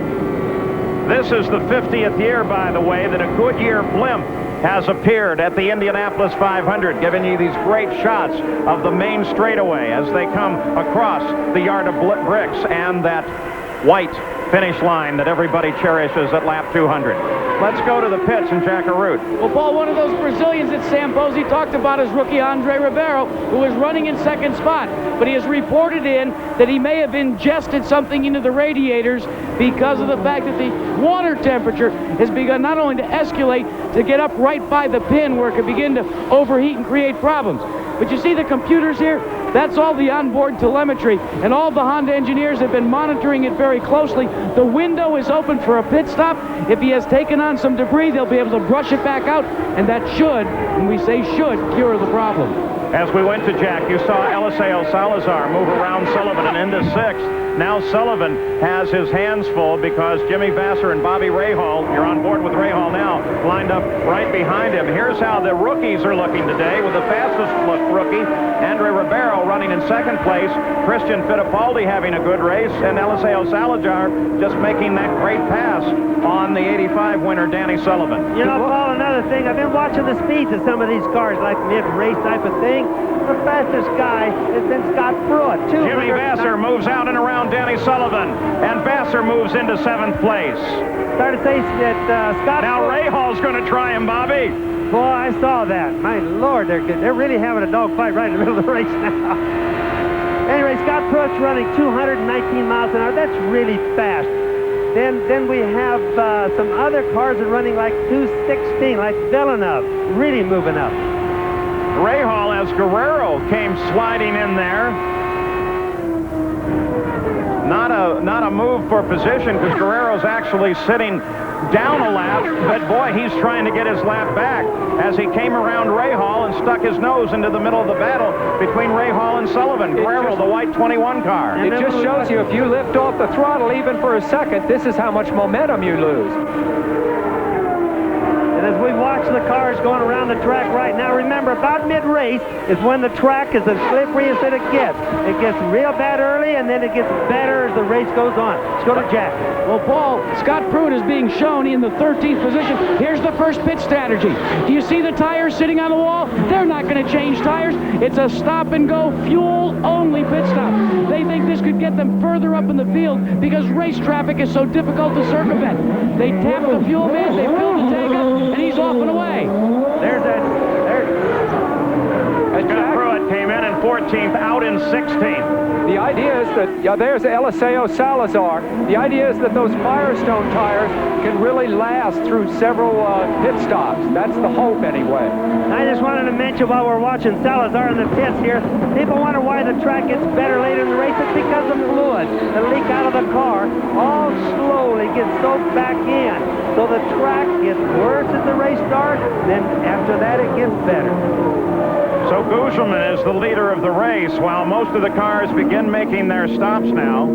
Speaker 3: This is the 50th year, by the way, that a Goodyear blimp has appeared at the Indianapolis 500, giving you these great shots of the main straightaway as they come across the yard of bricks and that white finish line that everybody cherishes at lap 200. Let's go to the pits and Jack Arute.
Speaker 8: Well, Paul, one of those Brazilians that Sam Posey talked about is rookie Andre Ribeiro, who is running in 2nd spot. But he has reported in that he may have ingested something into the radiators because of the fact that the water temperature has begun not only to escalate, to get up right by the pin where it could begin to overheat and create problems. But you see the computers here? That's all the onboard telemetry, and all the Honda engineers have been monitoring it very closely. The window is open for a pit stop. If he has taken on some debris, they'll be able to brush it back out, and that should, and we say should, cure the problem.
Speaker 3: As we went to Jack, you saw Eliseo Salazar move around Sullivan and into 6th. Now Sullivan has his hands full because Jimmy Vasser and Bobby Rahal, you're on board with Rahal now, lined up right behind him. Here's how the rookies are looking today with the fastest rookie, Andre Ribeiro, running in 2nd place, Christian Fittipaldi having a good race, and Eliseo Salazar just making that great pass on the 85 winner, Danny Sullivan.
Speaker 4: You know, Paul, another thing, I've been watching the speeds of some of these cars, like mid-race type of thing. The fastest guy has been Scott Pruitt.
Speaker 3: Jimmy Vasser moves out and around Danny Sullivan, and Vasser moves into 7th place.
Speaker 4: Started to say that Scott...
Speaker 3: Now Rahal's going to try him, Bobby.
Speaker 4: Boy, I saw that. My Lord, they're really having a dogfight right in the middle of the race now. Anyway, Scott Pruitt's running 219 miles an hour. That's really fast. Then we have some other cars that are running like 216, like Villeneuve, really moving up.
Speaker 3: Rahal, as Guerrero came sliding in there. Not a move for position because Guerrero's actually sitting down a lap, but boy, he's trying to get his lap back as he came around Rahal and stuck his nose into the middle of the battle between Rahal and Sullivan. Guerrero, the white 21 car.
Speaker 6: It just shows you if you lift off the throttle even for a second, this is how much momentum you lose.
Speaker 4: And as we watch the cars going around the track right now, remember, about mid-race is when the track is as slippery as it gets. It gets real bad early, and then it gets better as the race goes on. Let's go to Jack.
Speaker 8: Well, Paul, Scott Pruitt is being shown in the 13th position. Here's the first pit strategy. Do you see the tires sitting on the wall? They're not going to change tires. It's a stop-and-go, fuel-only pit stop. They think this could get them further up in the field because race traffic is so difficult to circumvent. They tap the fuel man, they fill the tank up, and he's off and away.
Speaker 4: There's that.
Speaker 3: Scott Pruitt came in 14th, out in 16th.
Speaker 6: The idea is that, there's Eliseo Salazar. The idea is that those Firestone tires can really last through several pit stops. That's the hope, anyway.
Speaker 4: I just wanted to mention while we're watching Salazar in the pits here, people wonder why the track gets better later in the race. It's because of fluid. The leak out of the car all slowly gets soaked back in. So the track gets worse as the race starts, then after that it gets better.
Speaker 3: So Gugelmin is the leader of the race while most of the cars begin making their stops now.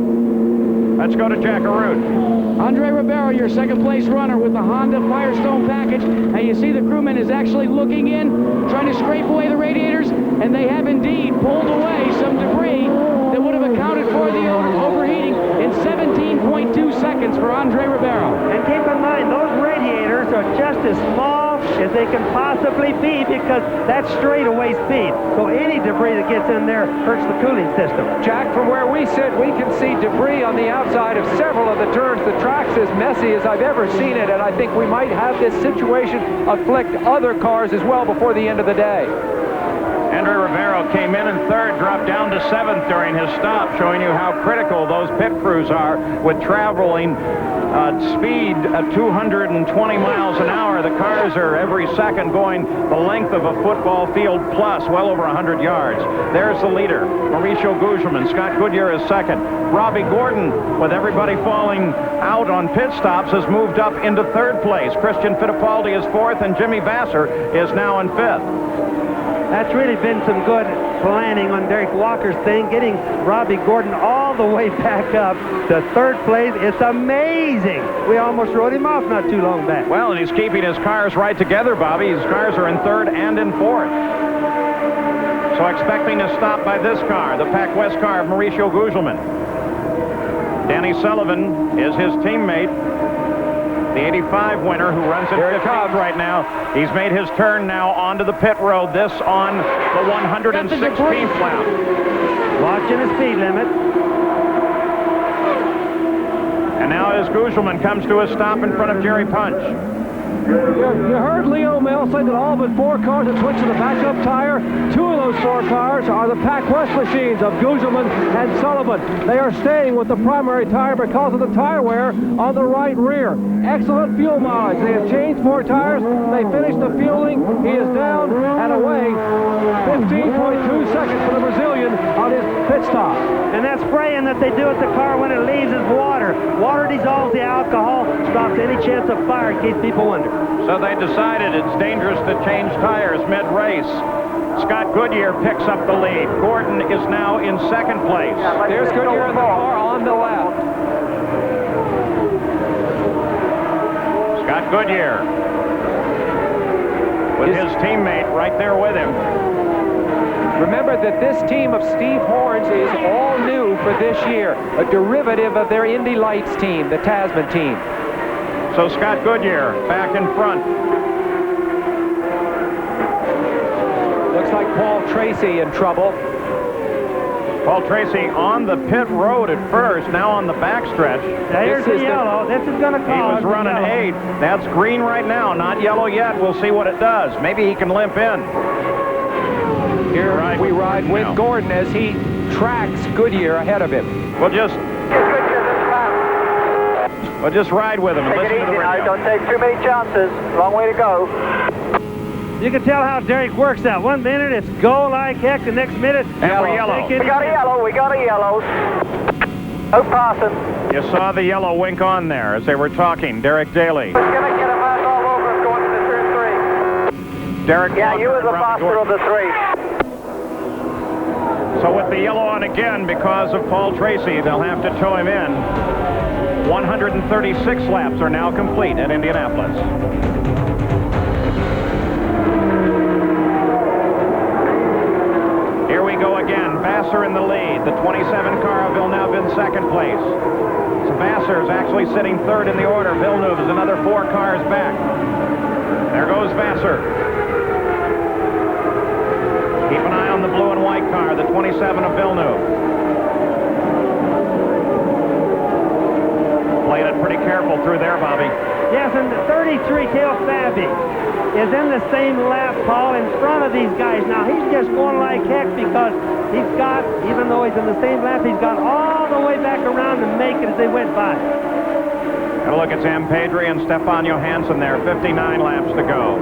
Speaker 3: Let's go to Jack Arute.
Speaker 8: Andre Ribeiro, your second place runner with the Honda Firestone package. And you see the crewman is actually looking in, trying to scrape away the radiators, and they have indeed pulled away some debris that would have accounted for the overheating in 17.2 seconds for Andre Ribeiro.
Speaker 4: And keep in mind, those radiators are just as small as they can possibly be because that's straightaway speed. So any debris that gets in there hurts the cooling system.
Speaker 6: Jack, from where we sit, we can see debris on the outside of several of the turns. The track's as messy as I've ever seen it, and I think we might have this situation afflict other cars as well before the end of the day.
Speaker 3: Andre Ribeiro came in third, dropped down to 7th during his stop, showing you how critical those pit crews are with traveling speed at 220 miles an hour. The cars are every second going the length of a football field plus, well over 100 yards. There's the leader, Mauricio Gugelmin. Scott Goodyear is second. Robbie Gordon, with everybody falling out on pit stops, has moved up into third place. Christian Fittipaldi is fourth, and Jimmy Vasser is now in fifth.
Speaker 4: That's really been some good planning on Derek Walker's thing, getting Robbie Gordon all the way back up to third place. It's amazing. We almost rode him off not too long back.
Speaker 3: Well, and he's keeping his cars right together, Bobby. His cars are in third and in fourth. So expecting a stop by this car, the Pac West car of Mauricio Gugelmin. Danny Sullivan is his teammate. The 85 winner who runs in 15th right now. He's made his turn now onto the pit road. This on the 116th lap.
Speaker 4: Watching the speed limit.
Speaker 3: And now as Gugelmin comes to a stop in front of Jerry Punch.
Speaker 18: You heard Leo Mel say that all but 4 cars have switched to the backup tire. 2 of those 4 cars are the Pac West machines of Gugelmin and Sullivan. They are staying with the primary tire because of the tire wear on the right rear. Excellent fuel mileage. They have changed 4 tires. They finished the fueling. He is down and away. 15.2 seconds for the Brazilian on his pit stop.
Speaker 4: And that spraying that they do at the car when it leaves is water. Water dissolves the alcohol, stops any chance of fire, in case people wonder.
Speaker 3: So they decided it's dangerous to change tires mid-race. Scott Goodyear picks up the lead. Gordon is now in second place.
Speaker 6: There's Goodyear in the car on the left.
Speaker 3: Scott Goodyear with his teammate right there with him.
Speaker 6: Remember that this team of Steve Horns is all new for this year, a derivative of their Indy Lights team, the Tasman team.
Speaker 3: So Scott Goodyear back in front.
Speaker 6: Looks like Paul Tracy in trouble.
Speaker 3: Paul Tracy on the pit road at first, now on the backstretch.
Speaker 4: There's the yellow. This is going to cause.
Speaker 3: He was running 8. That's green right now, not yellow yet. We'll see what it does. Maybe he can limp in.
Speaker 6: Here we ride with Gordon as he tracks Goodyear ahead of him.
Speaker 3: We'll just ride with him and listen to the radio.
Speaker 16: Don't take too many chances. Long way to go.
Speaker 4: You can tell how Derek works out. 1 minute it's go like heck, the next minute
Speaker 3: yellow.
Speaker 16: We got a yellow. We got a yellow. No passing.
Speaker 3: You saw the yellow wink on there as they were talking. Derek Daly.
Speaker 16: It's going to get a pass all over us going into turn 3.
Speaker 3: Derek.
Speaker 16: Yeah, you were the faster of the 3.
Speaker 3: So with the yellow on again because of Paul Tracy, they'll have to tow him in. 136 laps are now complete at Indianapolis. go again. Vassar in the lead. The 27 car of Villeneuve in second place. So Vassar is actually sitting third in the order. Villeneuve is another 4 cars back. There goes Vassar. Keep an eye on the blue and white car, the 27 of Villeneuve. Playing it pretty careful through there, Bobby.
Speaker 4: Yes, and the 33 Tail Fabby is in the same lap, Paul, in front of these guys. Now, he's just going like heck because he's got, even though he's in the same lap, he's got all the way back around to make it as they went by.
Speaker 3: Got a look at Sam Pedri and Stefan Johansson there, 59 laps to go.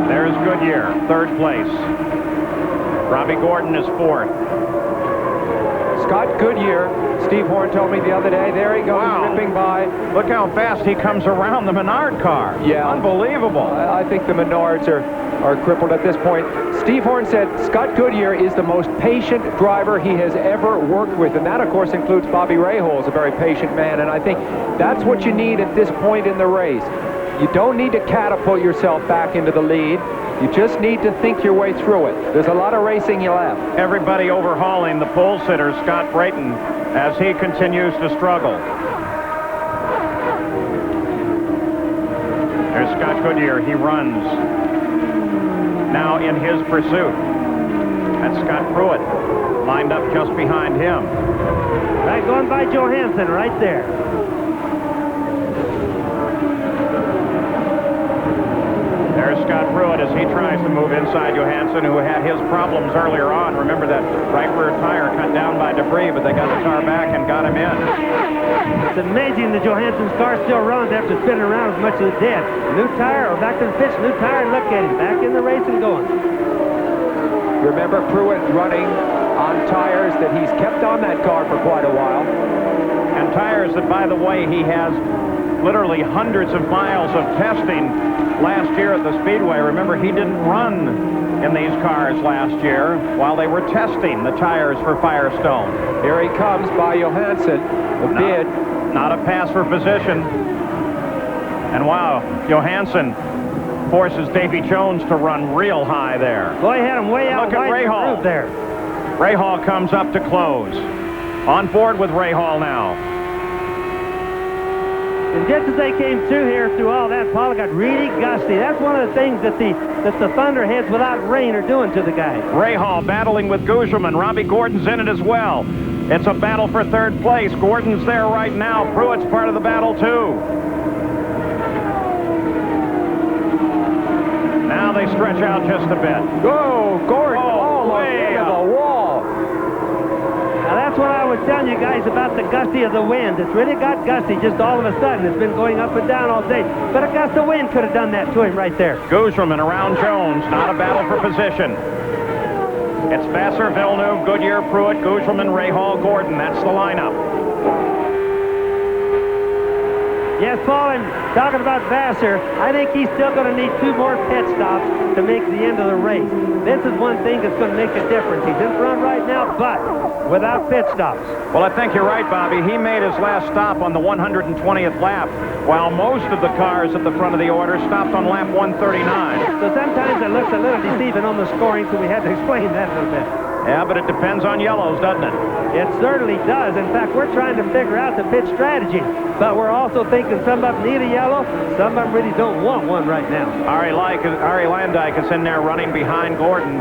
Speaker 3: There's Goodyear, third place. Robbie Gordon is fourth.
Speaker 6: Scott Goodyear, Steve Horn told me the other day, there he goes, ripping by.
Speaker 3: Look how fast he comes around the Menard car.
Speaker 6: Yeah.
Speaker 3: Unbelievable.
Speaker 6: I think the Menards are crippled at this point. Steve Horn said Scott Goodyear is the most patient driver he has ever worked with, and that, of course, includes Bobby Rahal, is a very patient man, and I think that's what you need at this point in the race. You don't need to catapult yourself back into the lead. You just need to think your way through it. There's a lot of racing left.
Speaker 3: Everybody overhauling the pole sitter, Scott Brayton, as he continues to struggle. There's Scott Goodyear. He runs now in his pursuit. That's Scott Pruitt, lined up just behind him.
Speaker 4: Right, going by Johansson right there.
Speaker 3: There's Scott Pruitt as he tries to move inside Johansson, who had his problems earlier on. Remember that right rear tire cut down by debris, but they got the car back and got him in.
Speaker 4: It's amazing that Johansson's car still runs after spinning around as much as it did. New tire, or back to the pitch, new tire, and look at him, back in the race and going.
Speaker 6: Remember Pruitt running on tires that he's kept on that car for quite a while.
Speaker 3: And tires that, by the way, he has literally hundreds of miles of testing last year at the Speedway. Remember, he didn't run in these cars last year while they were testing the tires for Firestone.
Speaker 6: Here he comes by Johansson, the bid.
Speaker 3: Not a pass for position. And wow, Johansson forces Davy Jones to run real high there.
Speaker 4: Boy, he had him way out.
Speaker 3: Look at Rahal there. Rahal comes up to close. On board with Rahal now.
Speaker 4: And just as they came through here, through all that, Paul, it got really gusty. That's one of the things that the Thunderheads without rain are doing to the guys.
Speaker 3: Rahal battling with Gugelman. Robbie Gordon's in it as well. It's a battle for third place. Gordon's there right now. Pruitt's part of the battle, too. Now they stretch out just a bit.
Speaker 6: Go, Gordon,
Speaker 3: all
Speaker 6: way into the wall.
Speaker 4: Now, that's what I was telling you guys about the gusty of the wind. It's really got gusty just all of a sudden. It's been going up and down all day. But a gust of wind could have done that to him right there.
Speaker 3: Gugelman around Jones. Not a battle for position. It's Vassar, Villeneuve, Goodyear, Pruitt, Gugelman, Rahal, Gordon. That's the lineup.
Speaker 4: Yes, Paul, and talking about Vassar, I think he's still going to need 2 more pit stops to make the end of the race. This is one thing that's going to make a difference. He's in front right now, but without pit stops.
Speaker 3: Well, I think you're right, Bobby. He made his last stop on the 120th lap, while most of the cars at the front of the order stopped on lap 139.
Speaker 4: So sometimes it looks a little deceiving on the scoring, so we had to explain that a little bit.
Speaker 3: Yeah, but it depends on yellows, doesn't it?
Speaker 4: It certainly does. In fact, we're trying to figure out the pit strategy, but we're also thinking some of them need a yellow, some of them really don't want one right now.
Speaker 3: Ari Landijk is in there running behind Gordon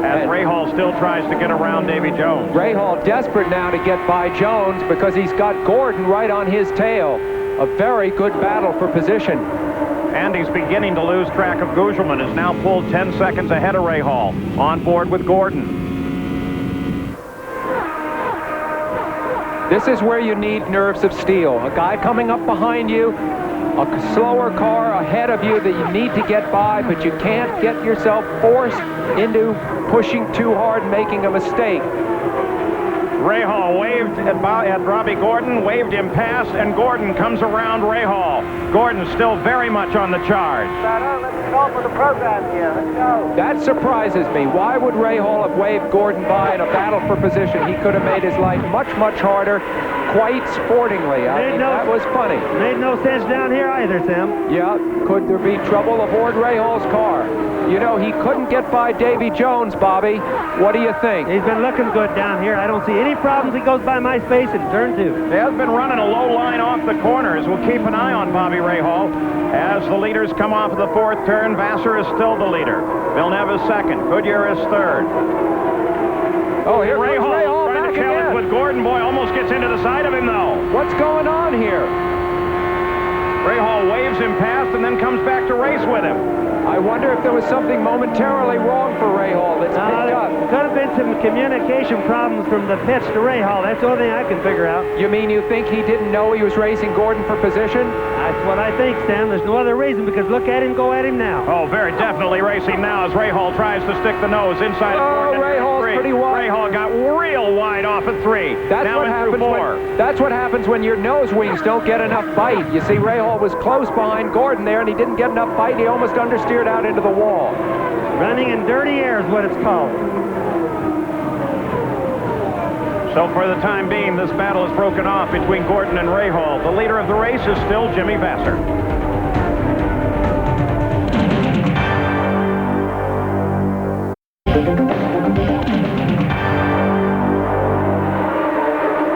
Speaker 3: as Rahal still tries to get around Davy Jones.
Speaker 6: Rahal desperate now to get by Jones because he's got Gordon right on his tail. A very good battle for position.
Speaker 3: And he's beginning to lose track of Gugelman, is now pulled 10 seconds ahead of Rahal. On board with Gordon.
Speaker 6: This is where you need nerves of steel. A guy coming up behind you, a slower car ahead of you that you need to get by, but you can't get yourself forced into pushing too hard and making a mistake.
Speaker 3: Rahal waved at Robbie Gordon, waved him past, and Gordon comes around Rahal. Gordon still very much on the charge.
Speaker 16: Let's go for the program here. Let's go.
Speaker 6: That surprises me. Why would Rahal have waved Gordon by in a battle for position? He could have made his life much, much harder, quite sportingly. I mean, that was funny.
Speaker 4: Made no sense down here either, Sam.
Speaker 6: Yeah, could there be trouble aboard Rahall's car? You know, he couldn't get by Davy Jones, Bobby. What do you think?
Speaker 4: He's been looking good down here. I don't see any problems. He goes by my space in turn 2.
Speaker 3: He has been running a low line off the corners. We'll keep an eye on Bobby Rahal. As the leaders come off of the 4th turn, Vassar is still the leader. Villeneuve is 2nd. Goodyear is 3rd.
Speaker 6: Oh, here comes Rahal
Speaker 3: trying
Speaker 6: back
Speaker 3: to challenge
Speaker 6: again.
Speaker 3: with Gordon. Boy, almost gets into the side of him, though.
Speaker 6: What's going on here?
Speaker 3: Rahal waves him past and then comes back to race with him.
Speaker 6: I wonder if there was something momentarily wrong for Rahal that's picked up.
Speaker 4: Could have been some communication problems from the pits to Rahal. That's the only thing I can figure out.
Speaker 6: You mean you think he didn't know he was racing Gordon for position?
Speaker 4: That's what I think, Stan. There's no other reason, because look at him, go at him now.
Speaker 3: Oh, very definitely racing now as Rahal tries to stick the nose inside of 4.
Speaker 6: Rahal's pretty wide.
Speaker 3: Rahal got real wide off at 3.
Speaker 6: That's
Speaker 3: now
Speaker 6: what happens
Speaker 3: 4.
Speaker 6: that's what happens when your nose wings don't get enough bite. You see, Rahal was close behind Gordon there, and he didn't get enough bite. He almost understeered out into the wall.
Speaker 4: Running in dirty air is what it's called.
Speaker 3: So for the time being, this battle is broken off between Gordon and Rahal. The leader of the race is still Jimmy Vassar.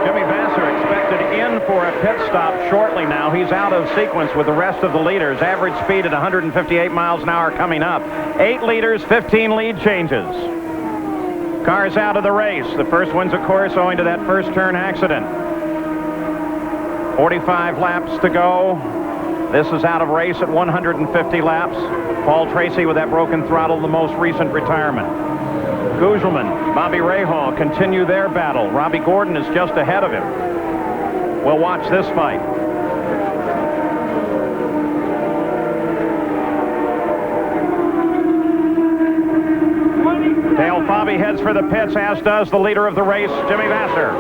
Speaker 3: Jimmy Vassar expected in for a pit stop shortly now. He's out of sequence with the rest of the leaders. Average speed at 158 miles an hour coming up. 8 leaders, 15 lead changes. Cars out of the race. The first one's, of course, owing to that first turn accident. 45 laps to go. This is out of race at 150 laps. Paul Tracy with that broken throttle, the most recent retirement. Gugelman, Bobby Rahal continue their battle. Robbie Gordon is just ahead of him. We'll watch this fight. Dale Fabi heads for the pits, as does the leader of the race, Jimmy Vassar.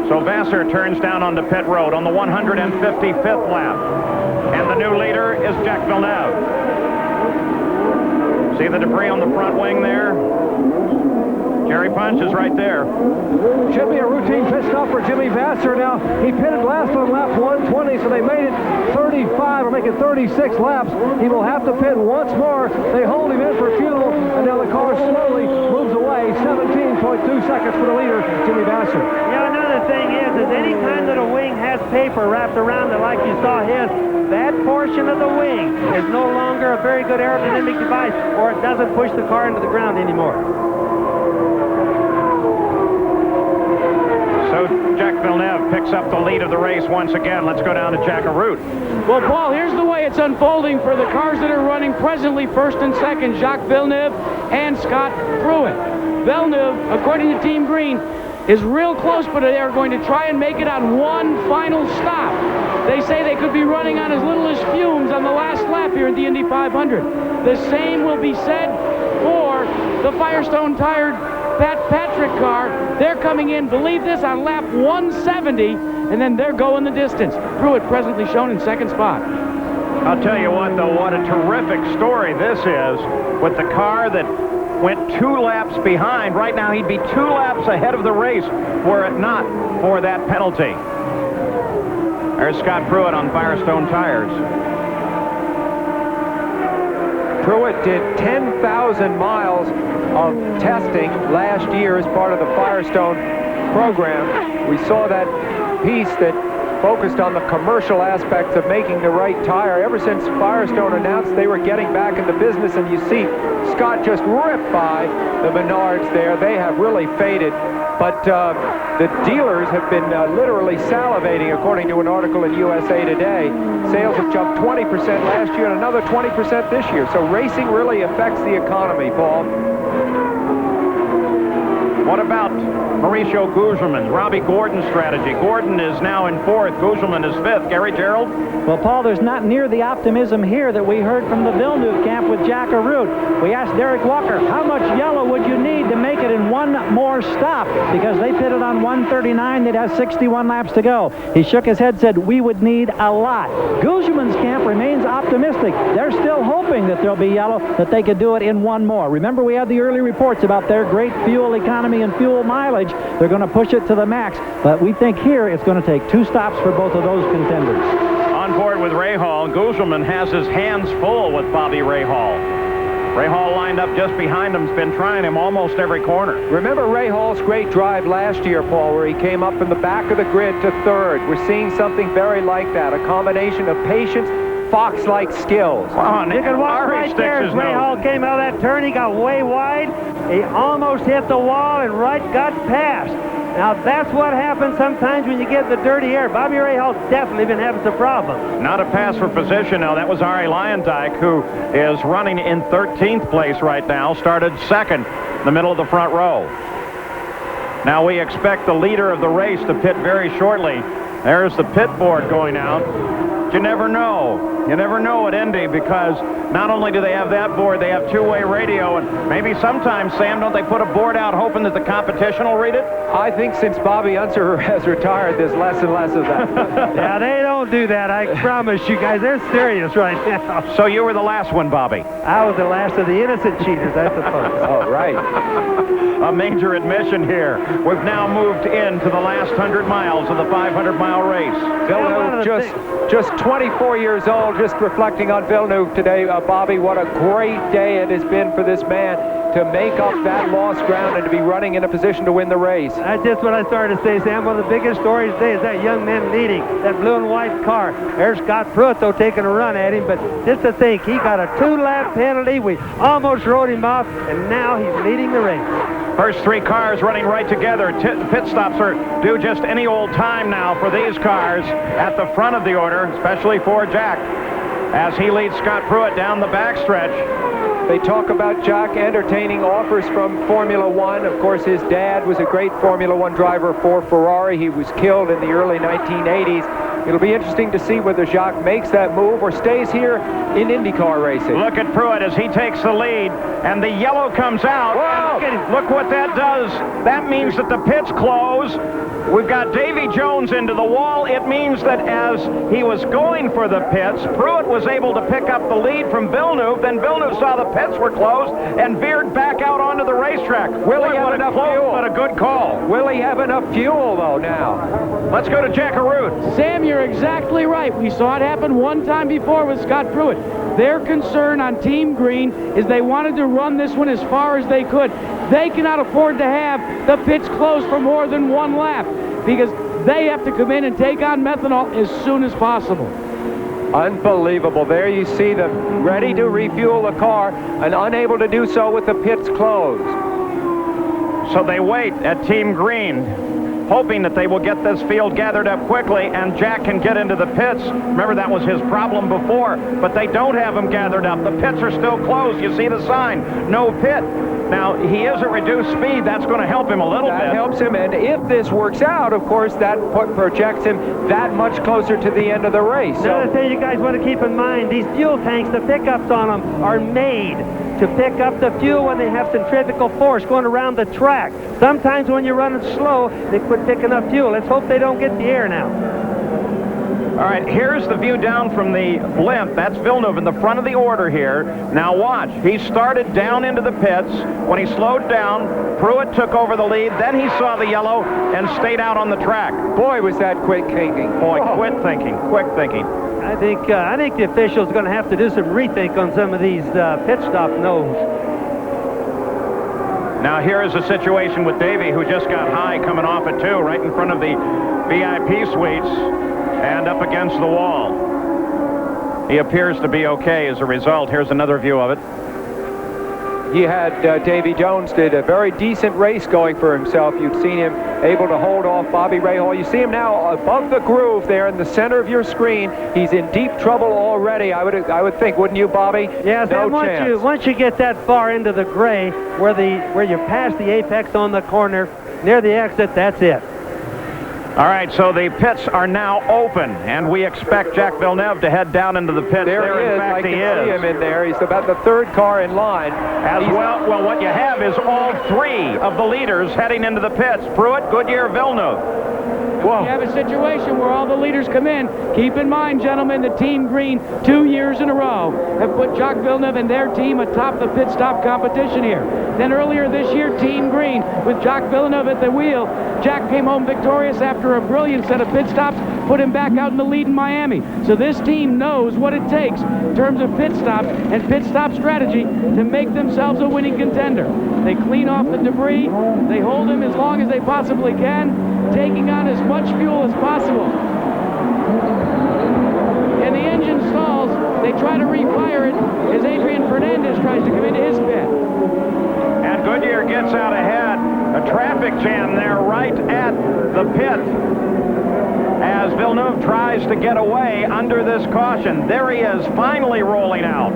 Speaker 3: So Vassar turns down onto pit road on the 155th lap. And the new leader is Jack Villeneuve. See the debris on the front wing there? Jerry Punch is right there.
Speaker 18: Should be a routine pit stop for Jimmy Vassar now. He pitted last on lap 120, so they made it 35 or make it 36 laps. He will have to pit once more. They hold him in for fuel, and now the car slowly moves away. 17.2 seconds for the leader, Jimmy Vassar.
Speaker 4: Yeah, another thing is any time that a wing has paper wrapped around it like you saw his, that portion of the wing is no longer a very good aerodynamic device, or it doesn't push the car into the ground anymore.
Speaker 3: So Jack Villeneuve picks up the lead of the race once again. Let's go down to Jack Arute.
Speaker 8: Well, Paul, here's the way it's unfolding for the cars that are running presently first and second, Jacques Villeneuve and Scott Pruitt. Villeneuve, according to Team Green, is real close, but they are going to try and make it on one final stop. They say they could be running on as little as fumes on the last lap here at the Indy 500. The same will be said for the Firestone-tired Pat Patrick car. They're coming in, believe this, on lap 170, and then they're going the distance. Pruitt presently shown in second spot.
Speaker 3: I'll tell you what, though, what a terrific story this is with the car that went 2 laps behind. Right now, he'd be 2 laps ahead of the race were it not for that penalty. There's Scott Pruitt on Firestone tires.
Speaker 6: Pruitt did 10,000 miles of testing last year as part of the Firestone program. We saw that piece that focused on the commercial aspects of making the right tire. Ever since Firestone announced they were getting back into business, and you see Scott just ripped by the Menards there. They have really faded, but the dealers have been literally salivating, according to an article in USA Today. Sales have jumped 20% last year and another 20% this year. So racing really affects the economy, Paul.
Speaker 3: What about Mauricio Gugelman's, Robbie Gordon's strategy? Gordon is now in 4th. Gugelman is 5th. Gary Gerald?
Speaker 5: Well, Paul, there's not near the optimism here that we heard from the Villeneuve camp with Jack Arute. We asked Derek Walker, how much yellow would you need to make it in one more stop? Because they pitted on 139. They'd have 61 laps to go. He shook his head, said, we would need a lot. Gugelman's camp remains optimistic. They're still hoping that there'll be yellow, that they could do it in one more. Remember, we had the early reports about their great fuel economy and fuel mileage. They're going to push it to the max, but we think here it's going to take 2 stops for both of those contenders.
Speaker 3: On board with Rahal, Guzman has his hands full with Bobby Rahal. Rahal lined up just behind him, has been trying him almost every corner.
Speaker 6: Remember Rahal's great drive last year, Paul, where he came up from the back of the grid to 3rd. We're seeing something very like that, a combination of patience, fox-like skills.
Speaker 4: You can watch right there as Rahal came out of that turn. He got way wide. He almost hit the wall, and Wright got past. Now, that's what happens sometimes when you get the dirty air. Bobby Rahal's definitely been having some problems.
Speaker 3: Not a pass for position now. That was Arie Luyendyk, who is running in 13th place right now. Started 2nd in the middle of the front row. Now we expect the leader of the race to pit very shortly. There's the pit board going out. You never know. You never know at Indy, because not only do they have that board, they have two-way radio, and maybe sometimes, Sam, don't they put a board out hoping that the competition will read it?
Speaker 6: I think since Bobby Unser has retired, there's less and less of that.
Speaker 4: Yeah, they don't do that. I promise you guys, they're serious right now.
Speaker 3: So you were the last one, Bobby.
Speaker 4: I was the last of the innocent cheaters, I suppose.
Speaker 6: Oh, right.
Speaker 3: A major admission here. We've now moved into the last 100 miles of the 500-mile race.
Speaker 6: Villeneuve, just 24 years old, just reflecting on Villeneuve today. Bobby, what a great day it has been for this man to make up that lost ground and to be running in a position to win the race.
Speaker 4: That's just what I started to say, Sam. One of the biggest stories today is that young man leading that blue and white car. There's Scott Pruitt, though, taking a run at him, but just to think, he got a 2-lap penalty. We almost rode him off, and now he's leading the race.
Speaker 3: First 3 cars running right together. Pit stops are due just any old time now for these cars at the front of the order, especially for Jack, as he leads Scott Pruitt down the backstretch.
Speaker 6: They talk about Jack entertaining offers from Formula One. Of course, his dad was a great Formula One driver for Ferrari. He was killed in the early 1980s. It'll be interesting to see whether Jacques makes that move or stays here in IndyCar racing.
Speaker 3: Look at Pruitt as he takes the lead, and the yellow comes out.
Speaker 6: Wow.
Speaker 3: Look what that does. That means that the pits close. We've got Davy Jones into the wall. It means that as he was going for the pits, Pruitt was able to pick up the lead from Villeneuve. Then Villeneuve saw the pits were closed and veered back out onto the racetrack.
Speaker 6: Will he have enough fuel?
Speaker 3: But a good call.
Speaker 6: Will he have enough fuel, though, now?
Speaker 3: Let's go to Jack Arute.
Speaker 8: Sam, you're exactly right. We saw it happen one time before with Scott Pruitt. Their concern on Team Green is they wanted to run this one as far as they could. They cannot afford to have the pits closed for more than 1 lap because they have to come in and take on methanol as soon as possible.
Speaker 6: Unbelievable. There you see them ready to refuel the car and unable to do so with the pits closed.
Speaker 3: So they wait at Team Green, hoping that they will get this field gathered up quickly and Jack can get into the pits. Remember, that was his problem before, but they don't have him gathered up. The pits are still closed. You see the sign, no pit. Now, he is at reduced speed. That's going to help him a little bit.
Speaker 6: That helps him, and if this works out, of course, that projects him that much closer to the end of the race.
Speaker 4: Another thing you guys want to keep in mind, these fuel tanks, the pickups on them are made to pick up the fuel when they have centrifugal force going around the track. Sometimes when you're running slow, they quit picking up fuel. Let's hope they don't get the air now.
Speaker 3: All right, here's the view down from the blimp. That's Villeneuve in the front of the order here. Now watch. He started down into the pits. When he slowed down, Pruitt took over the lead. Then he saw the yellow and stayed out on the track.
Speaker 6: Boy, was that quick thinking.
Speaker 3: Boy, quick thinking.
Speaker 4: I think the officials are going to have to do some rethink on some of these pit stop no's.
Speaker 3: Now here is a situation with Davey, who just got high coming off at 2, right in front of the VIP suites. And up against the wall. He appears to be okay as a result. Here's another view of it.
Speaker 6: He had, Davy Jones did a very decent race going for himself. You've seen him able to hold off Bobby Rahal. You see him now above the groove there in the center of your screen. He's in deep trouble already, I would think, wouldn't you, Bobby?
Speaker 4: Yes,
Speaker 6: no
Speaker 4: chance. Once you get that far into the gray, where you pass the apex on the corner, near the exit, that's it.
Speaker 3: All right, so the pits are now open, and we expect Jacques Villeneuve to head down into the pits.
Speaker 6: There he is. I can see him in there. He's about the 3rd car in line.
Speaker 3: Well, what you have is all 3 of the leaders heading into the pits. Pruitt, Goodyear, Villeneuve.
Speaker 8: You have a situation where all the leaders come in. Keep in mind, gentlemen, the Team Green 2 years in a row have put Jacques Villeneuve and their team atop the pit stop competition here. Then earlier this year, Team Green, with Jacques Villeneuve at the wheel, Jack came home victorious after a brilliant set of pit stops, put him back out in the lead in Miami. So this team knows what it takes in terms of pit stops and pit stop strategy to make themselves a winning contender. They clean off the debris, they hold him as long as they possibly can, taking on as much fuel as possible. And the engine stalls, they try to refire it as Adrian Fernandez tries to come into his pit.
Speaker 3: And Goodyear gets out ahead. A traffic jam there right at the pit as Villeneuve tries to get away under this caution. There he is, finally rolling out.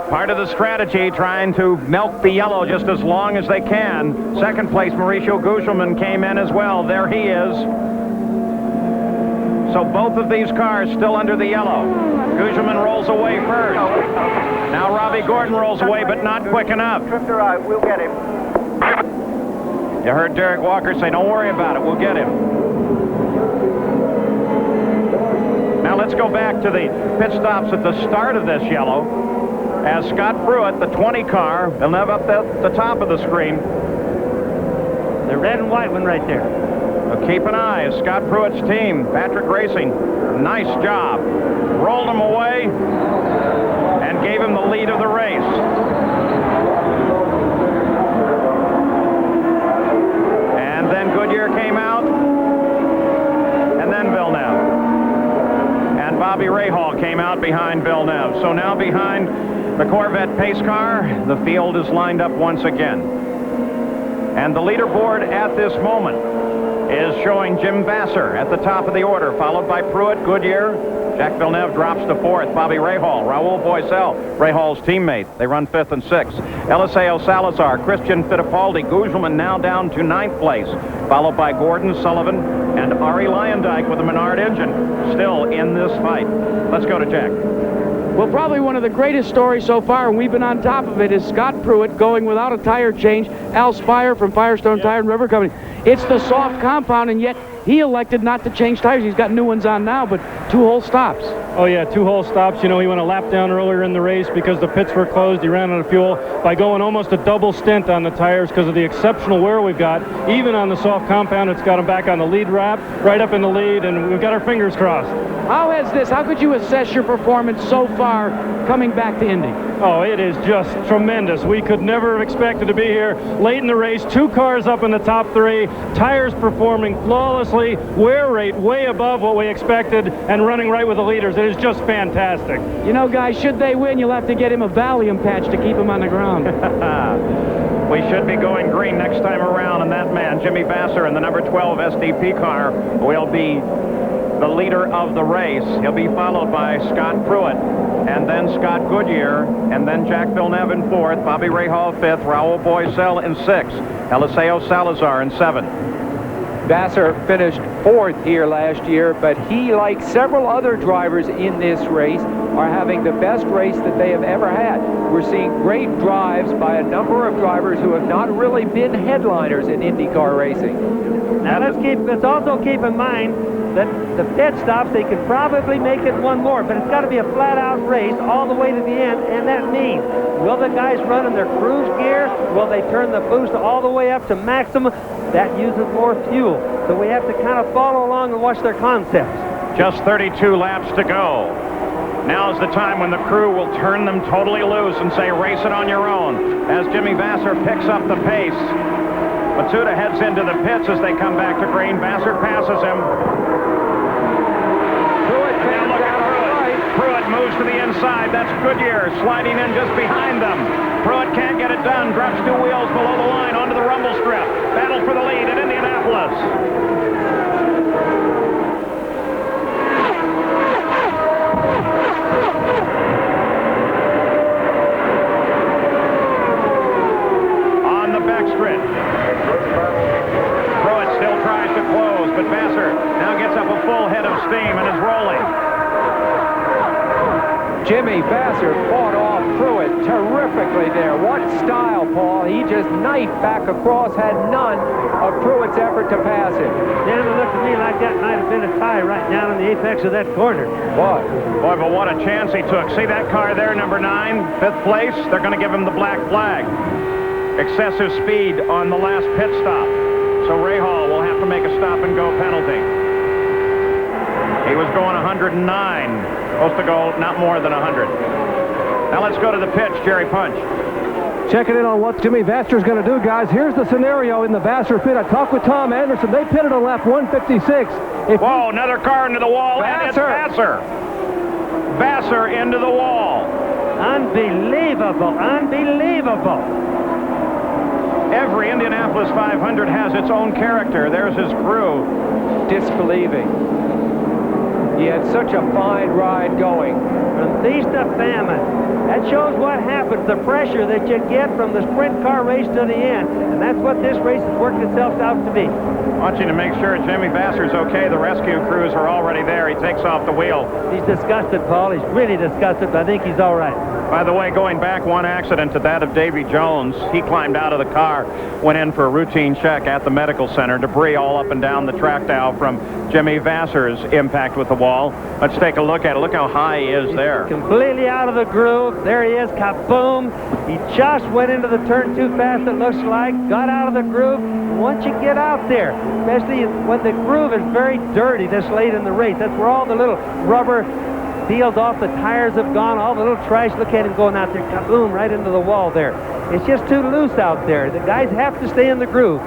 Speaker 3: Part of the strategy, trying to milk the yellow just as long as they can. Second place, Mauricio Gugelmin came in as well. There he is. So both of these cars still under the yellow. Gugelmin rolls away first. Now Robbie Gordon rolls away, but not quick enough.
Speaker 16: We'll get him.
Speaker 3: You heard Derek Walker say, don't worry about it, we'll get him. Now let's go back to the pit stops at the start of this yellow. As Scott Pruitt, the 20 car, Villeneuve up the top of the screen.
Speaker 4: The red and white one right there.
Speaker 3: So keep an eye. Scott Pruitt's team, Patrick Racing, nice job. Rolled him away and gave him the lead of the race. And then Goodyear came out, and then Villeneuve. And Bobby Rahal came out behind Villeneuve. So now behind the Corvette pace car, the field is lined up once again. And the leaderboard at this moment is showing Jim Vasser at the top of the order, followed by Pruitt, Goodyear. Jacques Villeneuve drops to 4th. Bobby Rahal, Raul Boisel, Rahal's teammate. They run 5th and 6th. Eliseo Salazar, Christian Fittipaldi, Gugelmin now down to 9th place, followed by Gordon, Sullivan, and Arie Luyendyk with a Menard engine still in this fight. Let's go to Jack.
Speaker 8: Well, probably one of the greatest stories so far, and we've been on top of it, is Scott Pruitt going without a tire change. Al Spire from Firestone Tire and Rubber Company. It's the soft compound, and yet he elected not to change tires. He's got new ones on now, but 2 whole stops.
Speaker 13: Oh, yeah, 2 whole stops. You know, he went a lap down earlier in the race because the pits were closed. He ran out of fuel by going almost a double stint on the tires because of the exceptional wear we've got. Even on the soft compound, it's got him back on the lead wrap, right up in the lead, and we've got our fingers crossed.
Speaker 8: How could you assess your performance so far coming back to Indy?
Speaker 13: Oh, it is just tremendous. We could never have expected to be here late in the race. 2 cars up in the top 3, tires performing flawlessly, wear rate way above what we expected, and running right with the leaders. It is just fantastic.
Speaker 8: You know, guys, should they win, you'll have to get him a Valium patch to keep him on the ground.
Speaker 3: We should be going green next time around, and that man, Jimmy Vasser, in the number 12 SDP car, will be the leader of the race. He'll be followed by Scott Pruitt, and then Scott Goodyear, and then Jack Villeneuve in 4th, Bobby Rahal 5th, Raul Boisel in 6th, Eliseo Salazar in 7th.
Speaker 6: Vasser finished 4th here last year, but he, like several other drivers in this race, are having the best race that they have ever had. We're seeing great drives by a number of drivers who have not really been headliners in IndyCar racing.
Speaker 4: Now let's also keep in mind that the pit stops, they could probably make it one more, but it's got to be a flat-out race all the way to the end, and that means, will the guys run in their cruise gear? Will they turn the boost all the way up to maximum? That uses more fuel, so we have to kind of follow along and watch their concepts.
Speaker 3: Just 32 laps to go. Now's the time when the crew will turn them totally loose and say, race it on your own. As Jimmy Vasser picks up the pace, Matsuda heads into the pits as they come back to green. Vasser passes him. Pruitt moves to the inside. That's Goodyear sliding in just behind them. Pruitt can't get it done. Drops 2 wheels below the line onto the rumble strip. Battle for the lead at Indianapolis. On the backstretch. Pruitt still tries to close, but Vasser now gets up a full head of steam and is rolling.
Speaker 6: Jimmy Vasser fought off Pruitt terrifically there. What style, Paul. He just knifed back across, had none of Pruitt's effort to pass him.
Speaker 4: Then it looked to me like that guy right down in the apex of that corner.
Speaker 3: Boy, but what a chance he took. See that car there, number 9, 5th place? They're going to give him the black flag. Excessive speed on the last pit stop. So Ray Hall will have to make a stop-and-go penalty. He was going 109. Supposed to go not more than 100. Now let's go to the pitch, Jerry Punch.
Speaker 18: Checking in on what Jimmy Vassar's going to do, guys. Here's the scenario in the Vassar pit. I talked with Tom Anderson. They pitted on lap 156.
Speaker 3: Whoa, another car into the wall, and it's Vassar. Vassar into the wall.
Speaker 4: Unbelievable, unbelievable.
Speaker 3: Every Indianapolis 500 has its own character. There's his crew.
Speaker 6: Disbelieving. He had such a fine ride going.
Speaker 4: From feast to famine. That shows what happens, the pressure that you get from the sprint car race to the end. And that's what this race has worked itself out to be.
Speaker 3: Watching to make sure Jimmy Vassar's okay. The rescue crews are already there. He takes off the wheel.
Speaker 4: He's disgusted, Paul. He's really disgusted, but I think he's all right.
Speaker 3: By the way, going back one accident to that of Davy Jones, he climbed out of the car, went in for a routine check at the medical center. Debris all up and down the track now from Jimmy Vassar's impact with the wall. Let's take a look at it. Look how high he is there.
Speaker 4: Completely out of the groove. There he is. Kaboom. He just went into the turn too fast, it looks like. Got out of the groove. Once you get out there, especially when the groove is very dirty this late in the race, that's where all the little rubber peeled off, the tires have gone, all the little trash. Look at him going out there, kaboom, right into the wall there. It's just too loose out there. The guys have to stay in the groove.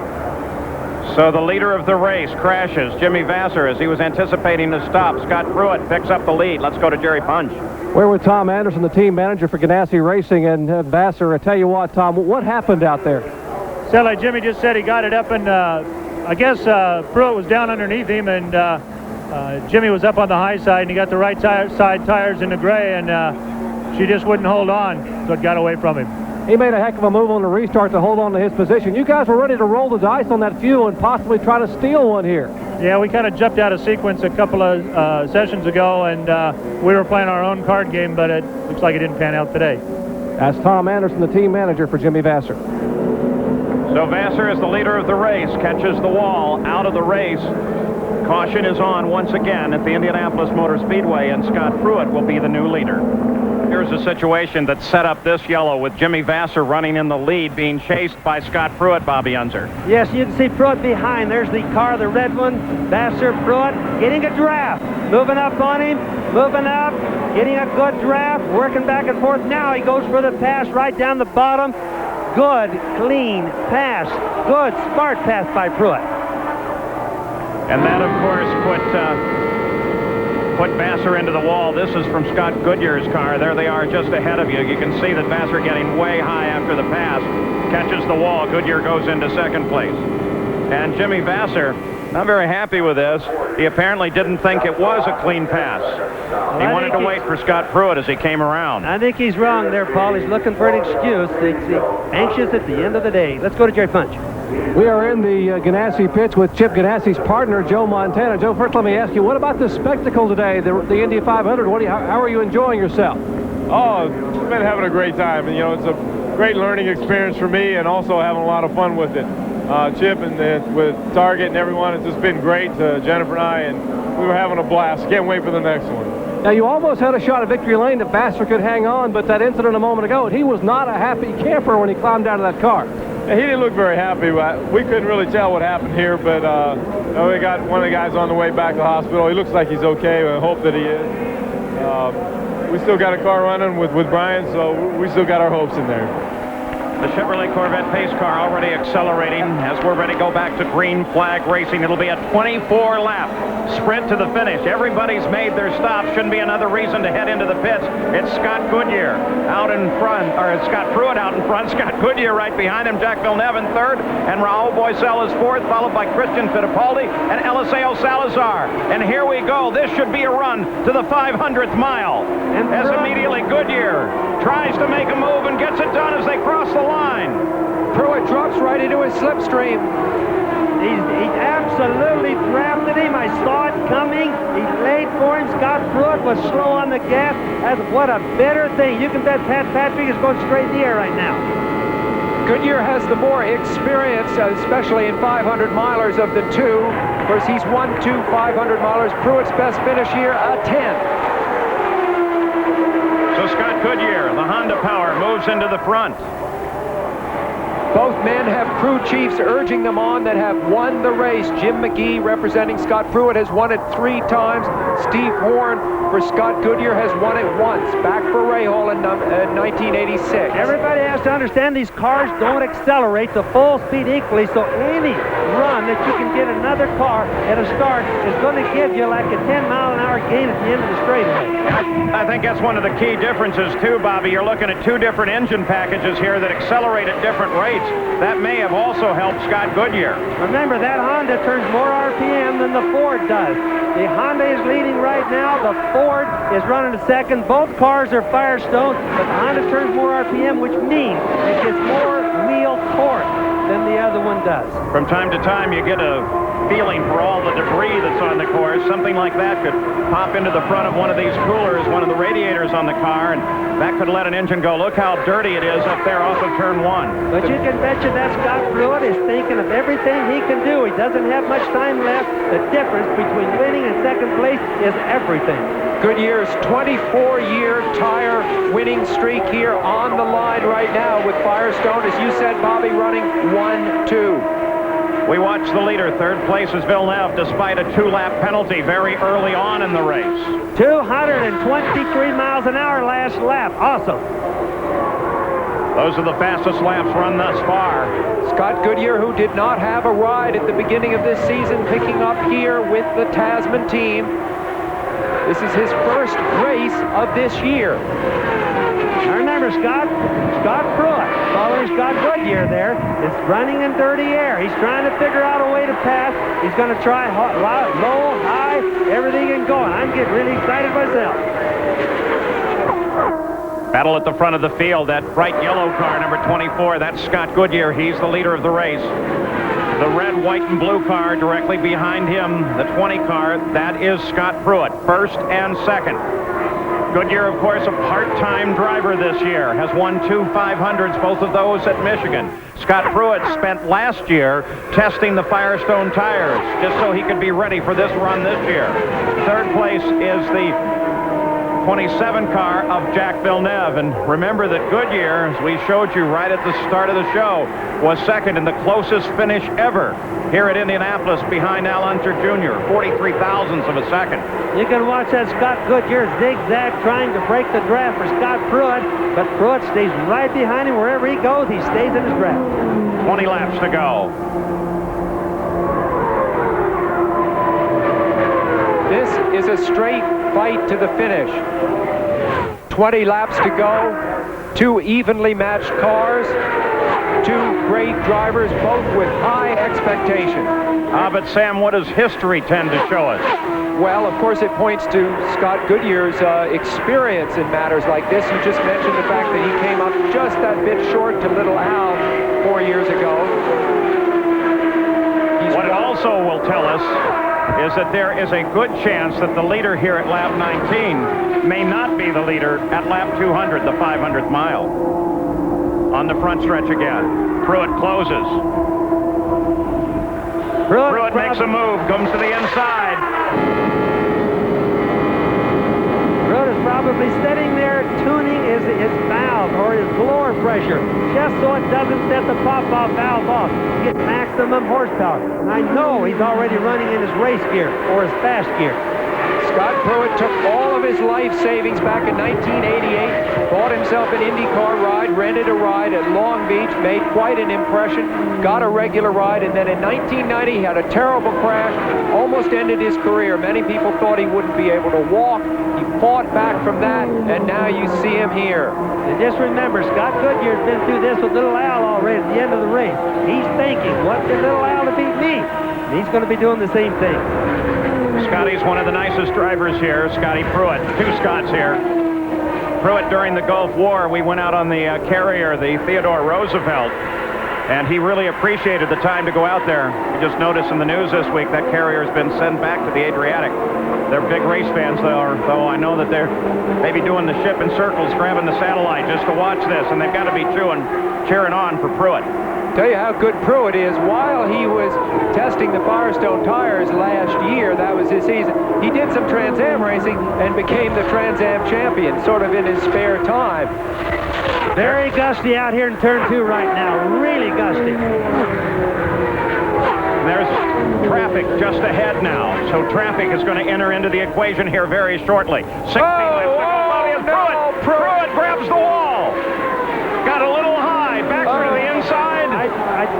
Speaker 3: So the leader of the race crashes, Jimmy Vassar, as he was anticipating to stop. Scott Pruitt picks up the lead. Let's go to Jerry Punch.
Speaker 18: We're with Tom Anderson, the team manager for Ganassi Racing, and Vassar. I tell you what, Tom, what happened out there?
Speaker 19: So like Jimmy just said, he got it up, and I guess Pruitt was down underneath him, and Jimmy was up on the high side, and he got the right side tires in the gray, and she just wouldn't hold on, so it got away from him.
Speaker 18: He made a heck of a move on the restart to hold on to his position. You guys were ready to roll the dice on that fuel and possibly try to steal one here.
Speaker 19: Yeah, we kind of jumped out of sequence a couple of sessions ago, and we were playing our own card game, but it looks like it didn't pan out today.
Speaker 18: That's Tom Anderson, the team manager for Jimmy Vassar.
Speaker 3: So Vassar is the leader of the race, catches the wall out of the race. Caution is on once again at the Indianapolis Motor Speedway, and Scott Pruitt will be the new leader. Here's a situation that set up this yellow with Jimmy Vassar running in the lead, being chased by Scott Pruitt, Bobby Unser.
Speaker 4: Yes, you can see Pruitt behind. There's the car, the red one. Vassar, Pruitt, getting a draft. Moving up on him, moving up, getting a good draft, working back and forth. Now he goes for the pass right down the bottom. Good, clean pass. Good, smart pass by Pruitt.
Speaker 3: And that, of course, put Vassar into the wall. This is from Scott Goodyear's car. There they are just ahead of you. You can see that Vassar getting way high after the pass. Catches the wall. Goodyear goes into second place. And Jimmy Vassar, not very happy with this. He apparently didn't think it was a clean pass. He wanted to wait for Scott Pruitt as he came around.
Speaker 4: I think he's wrong there, Paul. He's looking for an excuse. He's anxious at the end of the day. Let's go to Jerry Punch.
Speaker 18: We are in the Ganassi pits with Chip Ganassi's partner, Joe Montana. Joe, first let me ask you, what about the spectacle today, the Indy 500? How are you enjoying yourself?
Speaker 20: Oh, I've been having a great time. And, you know, it's a great learning experience for me and also having a lot of fun with it. Chip and with Target and everyone, it's just been great, Jennifer and I, and we were having a blast. Can't wait for the next one.
Speaker 18: Now, you almost had a shot at victory lane that Vassar could hang on, but that incident a moment ago, he was not a happy camper when he climbed out of that car.
Speaker 20: Yeah, he didn't look very happy. We couldn't really tell what happened here, but we got one of the guys on the way back to the hospital. He looks like he's okay. I hope that he is. We still got a car running with Brian, so we still got our hopes in there.
Speaker 3: The Chevrolet Corvette pace car already accelerating as we're ready to go back to green flag racing. It'll be a 24-lap sprint to the finish. Everybody's made their stop. Shouldn't be another reason to head into the pits. It's Scott Goodyear out in front, or it's Scott Pruitt out in front. Scott Goodyear right behind him. Jack Villeneuve in third, and Raul Boisel is fourth, followed by Christian Fittipaldi and Eliseo Salazar. And here we go. This should be a run to the 500th mile. And as immediately Goodyear tries to make a move and gets it done as they cross the line.
Speaker 6: Pruitt drops right into his slipstream.
Speaker 4: He absolutely drafted him. I saw it coming. He laid for him. Scott Pruitt was slow on the gas. What a better thing. You can bet Pat Patrick is going straight in the air right now.
Speaker 6: Goodyear has the more experience, especially in 500 milers of the two. Of course, he's won 2 500-milers. Pruitt's best finish here, a 10.
Speaker 3: So Scott Goodyear, the Honda power, moves into the front.
Speaker 6: Both men have crew chiefs urging them on that have won the race. Jim McGee, representing Scott Pruitt, has won it 3 times. Steve Horn for Scott Goodyear has won it once, back for Rahal in 1986.
Speaker 4: Everybody has to understand these cars don't accelerate the full speed equally, so any run that you can get another car at a start is going to give you like a 10-mile-an-hour gain at the end of the straightaway.
Speaker 3: I think that's one of the key differences, too, Bobby. You're looking at 2 different engine packages here that accelerate at different rates. That may have also helped Scott Goodyear.
Speaker 4: Remember, that Honda turns more RPM than the Ford does. The Honda is leading right now. The Ford is running a second. Both cars are Firestone, but the Honda turns more RPM, which means it gets more wheel torque than the other one does.
Speaker 3: From time to time, you get a feeling for all the debris that's on the course. Something like that could pop into the front of one of these coolers, one of the radiators on the car, and that could let an engine go. Look how dirty it is up there off of turn 1.
Speaker 4: But you can bet you that Scott Pruitt is thinking of everything he can do. He doesn't have much time left. The difference between winning and second place is everything.
Speaker 6: Goodyear's 24-year tire winning streak here on the line right now with Firestone, as you said, Bobby, running 1-2.
Speaker 3: We watch the leader. 3rd place is Villeneuve, despite a 2-lap penalty very early on in the race.
Speaker 4: 223 miles an hour last lap. Awesome.
Speaker 3: Those are the fastest laps run thus far.
Speaker 6: Scott Goodyear, who did not have a ride at the beginning of this season, picking up here with the Tasman team. This is his first race of this year.
Speaker 4: Now remember, Scott Pruitt, following Scott Goodyear there, is running in dirty air. He's trying to figure out a way to pass. He's going to try low, high, everything and going. I'm getting really excited myself.
Speaker 3: Battle at the front of the field. That bright yellow car, number 24, that's Scott Goodyear. He's the leader of the race. The red, white, and blue car directly behind him, the 20 car, that is Scott Pruitt, 1st and 2nd. Goodyear, of course, a part-time driver this year, has won 2 500s, both of those at Michigan. Scott Pruitt spent last year testing the Firestone tires, just so he could be ready for this run this year. 3rd place is the 27 car of Jack Villeneuve. And remember that Goodyear, as we showed you right at the start of the show, was 2nd in the closest finish ever here at Indianapolis behind Al Unser Jr., 43 thousandths of a second.
Speaker 4: You can watch that Scott Goodyear zigzag trying to break the draft for Scott Pruitt, but Pruitt stays right behind him. Wherever he goes, he stays in his draft.
Speaker 3: 20 laps to go.
Speaker 6: This is a straight fight to the finish. 20 laps to go. 2 evenly matched cars. 2 great drivers, both with high expectation.
Speaker 3: But Sam, what does history tend to show us?
Speaker 6: Well, of course, it points to Scott Goodyear's experience in matters like this. You just mentioned the fact that he came up just that bit short to little Al 4 years ago.
Speaker 3: What it also will tell us is that there is a good chance that the leader here at lap 19 may not be the leader at lap 200, the 500th mile. On the front stretch again. Pruitt closes. Pruitt makes a move, comes to the inside.
Speaker 4: Pruitt is probably sitting there tuning his valve or his blower pressure just so it doesn't set the pop-off valve off. Get maximum horsepower. And I know he's already running in his race gear or his fast gear.
Speaker 6: Scott Pruitt took all of his life savings back in 1988, bought himself an IndyCar ride, rented a ride at Long Beach, made quite an impression, got a regular ride, and then in 1990 he had a terrible crash, almost ended his career. Many people thought he wouldn't be able to walk. He fought back from that, and now you see him here.
Speaker 4: And just remember, Scott Goodyear's been through this with little Al already at the end of the race. He's thinking, what did little Al to beat me? And he's going to be doing the same thing.
Speaker 3: Scotty's one of the nicest drivers here, Scotty Pruitt. 2 Scotts here. Pruitt, during the Gulf War, we went out on the carrier, the Theodore Roosevelt, and he really appreciated the time to go out there. You just noticed in the news this week that carrier has been sent back to the Adriatic. They're big race fans, though I know that they're maybe doing the ship in circles, grabbing the satellite just to watch this, and they've got to be cheering on for Pruitt.
Speaker 6: Tell you how good Pruitt is. While he was testing the Firestone tires last year, that was his season, he did some Trans Am racing and became the Trans Am champion, sort of in his spare time.
Speaker 4: Very gusty out here in turn 2 right now. Really gusty.
Speaker 3: There's traffic just ahead now. So traffic is going to enter into the equation here very shortly. 16 laps to go. Pruitt grabs the wall. Got a little high. Back to the inside.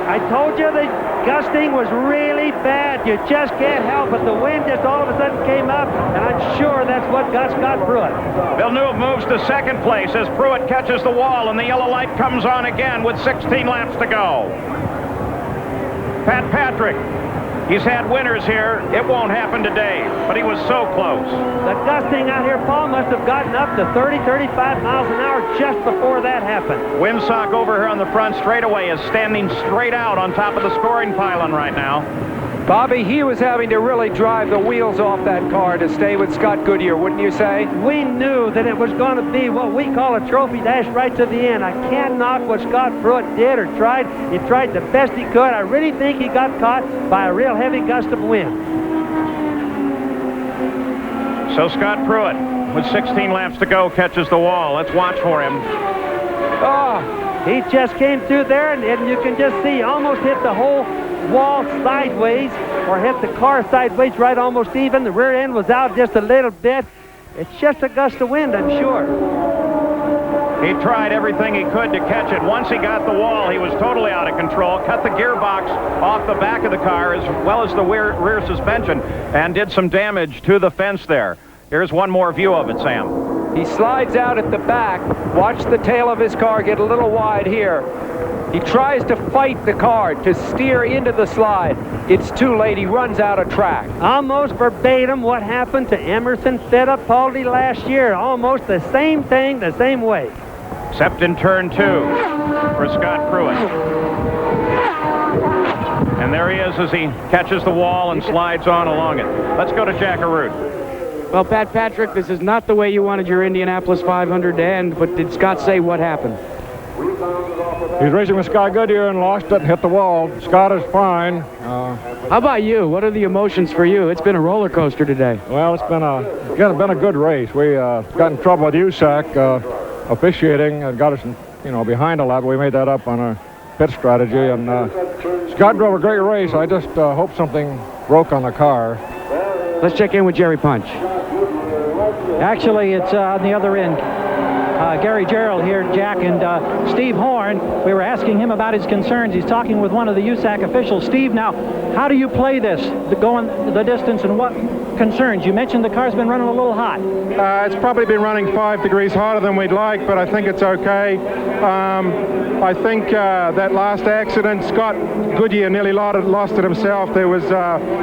Speaker 4: I told you the gusting was really bad. You just can't help it. The wind just all of a sudden came up, and I'm sure that's what got Scott Pruitt.
Speaker 3: Villeneuve moves to second place as Pruitt catches the wall, and the yellow light comes on again with 16 laps to go. Pat Patrick, he's had winners here. It won't happen today, but he was so close.
Speaker 4: The gusting out here, Paul, must have gotten up to 30, 35 miles an hour just before that happened.
Speaker 3: Windsock over here on the front straightaway is standing straight out on top of the scoring pylon right now.
Speaker 6: Bobby, he was having to really drive the wheels off that car to stay with Scott Goodyear, wouldn't you say?
Speaker 4: We knew that it was going to be what we call a trophy dash right to the end. I can't knock what Scott Pruitt did or tried. He tried the best he could. I really think he got caught by a real heavy gust of wind.
Speaker 3: So Scott Pruitt, with 16 laps to go, catches the wall. Let's watch for him.
Speaker 4: Oh, he just came through there, and you can just see almost hit the whole wall sideways, or hit the car sideways, right almost even. The rear end was out just a little bit. It's just a gust of wind, I'm sure.
Speaker 3: He tried everything he could to catch it. Once he got the wall, he was totally out of control, cut the gearbox off the back of the car as well as the rear suspension, and did some damage to the fence there. Here's one more view of it, Sam.
Speaker 6: He slides out at the back. Watch the tail of his car get a little wide here. He tries to fight the car to steer into the slide. It's too late. He runs out of track.
Speaker 4: Almost verbatim what happened to Emerson Fittipaldi last year. Almost the same thing, the same way.
Speaker 3: Except in turn 2 for Scott Pruitt. And there he is as he catches the wall and slides on along it. Let's go to Jack Arute.
Speaker 8: Well, Pat Patrick, this is not the way you wanted your Indianapolis 500 to end, but did Scott say what happened?
Speaker 13: He's racing with Scott Goodyear and lost it and hit the wall. Scott is fine.
Speaker 8: How about you? What are the emotions for you? It's been a roller coaster today.
Speaker 13: Well, it's been a good race. We got in trouble with USAC officiating and got us, behind a lot. We made that up on our pit strategy, and Scott drove a great race. I just hope something broke on the car.
Speaker 8: Let's check in with Jerry Punch.
Speaker 5: Actually, it's on the other end. Gary Gerald here, Jack, and Steve Horn. We were asking him about his concerns. He's talking with one of the USAC officials. Steve, now, how do you play this, going the distance, and what concerns? You mentioned the car's been running a little hot.
Speaker 20: It's probably been running 5 degrees hotter than we'd like, but I think it's okay. I think that last accident, Scott Goodyear nearly lost it himself. There was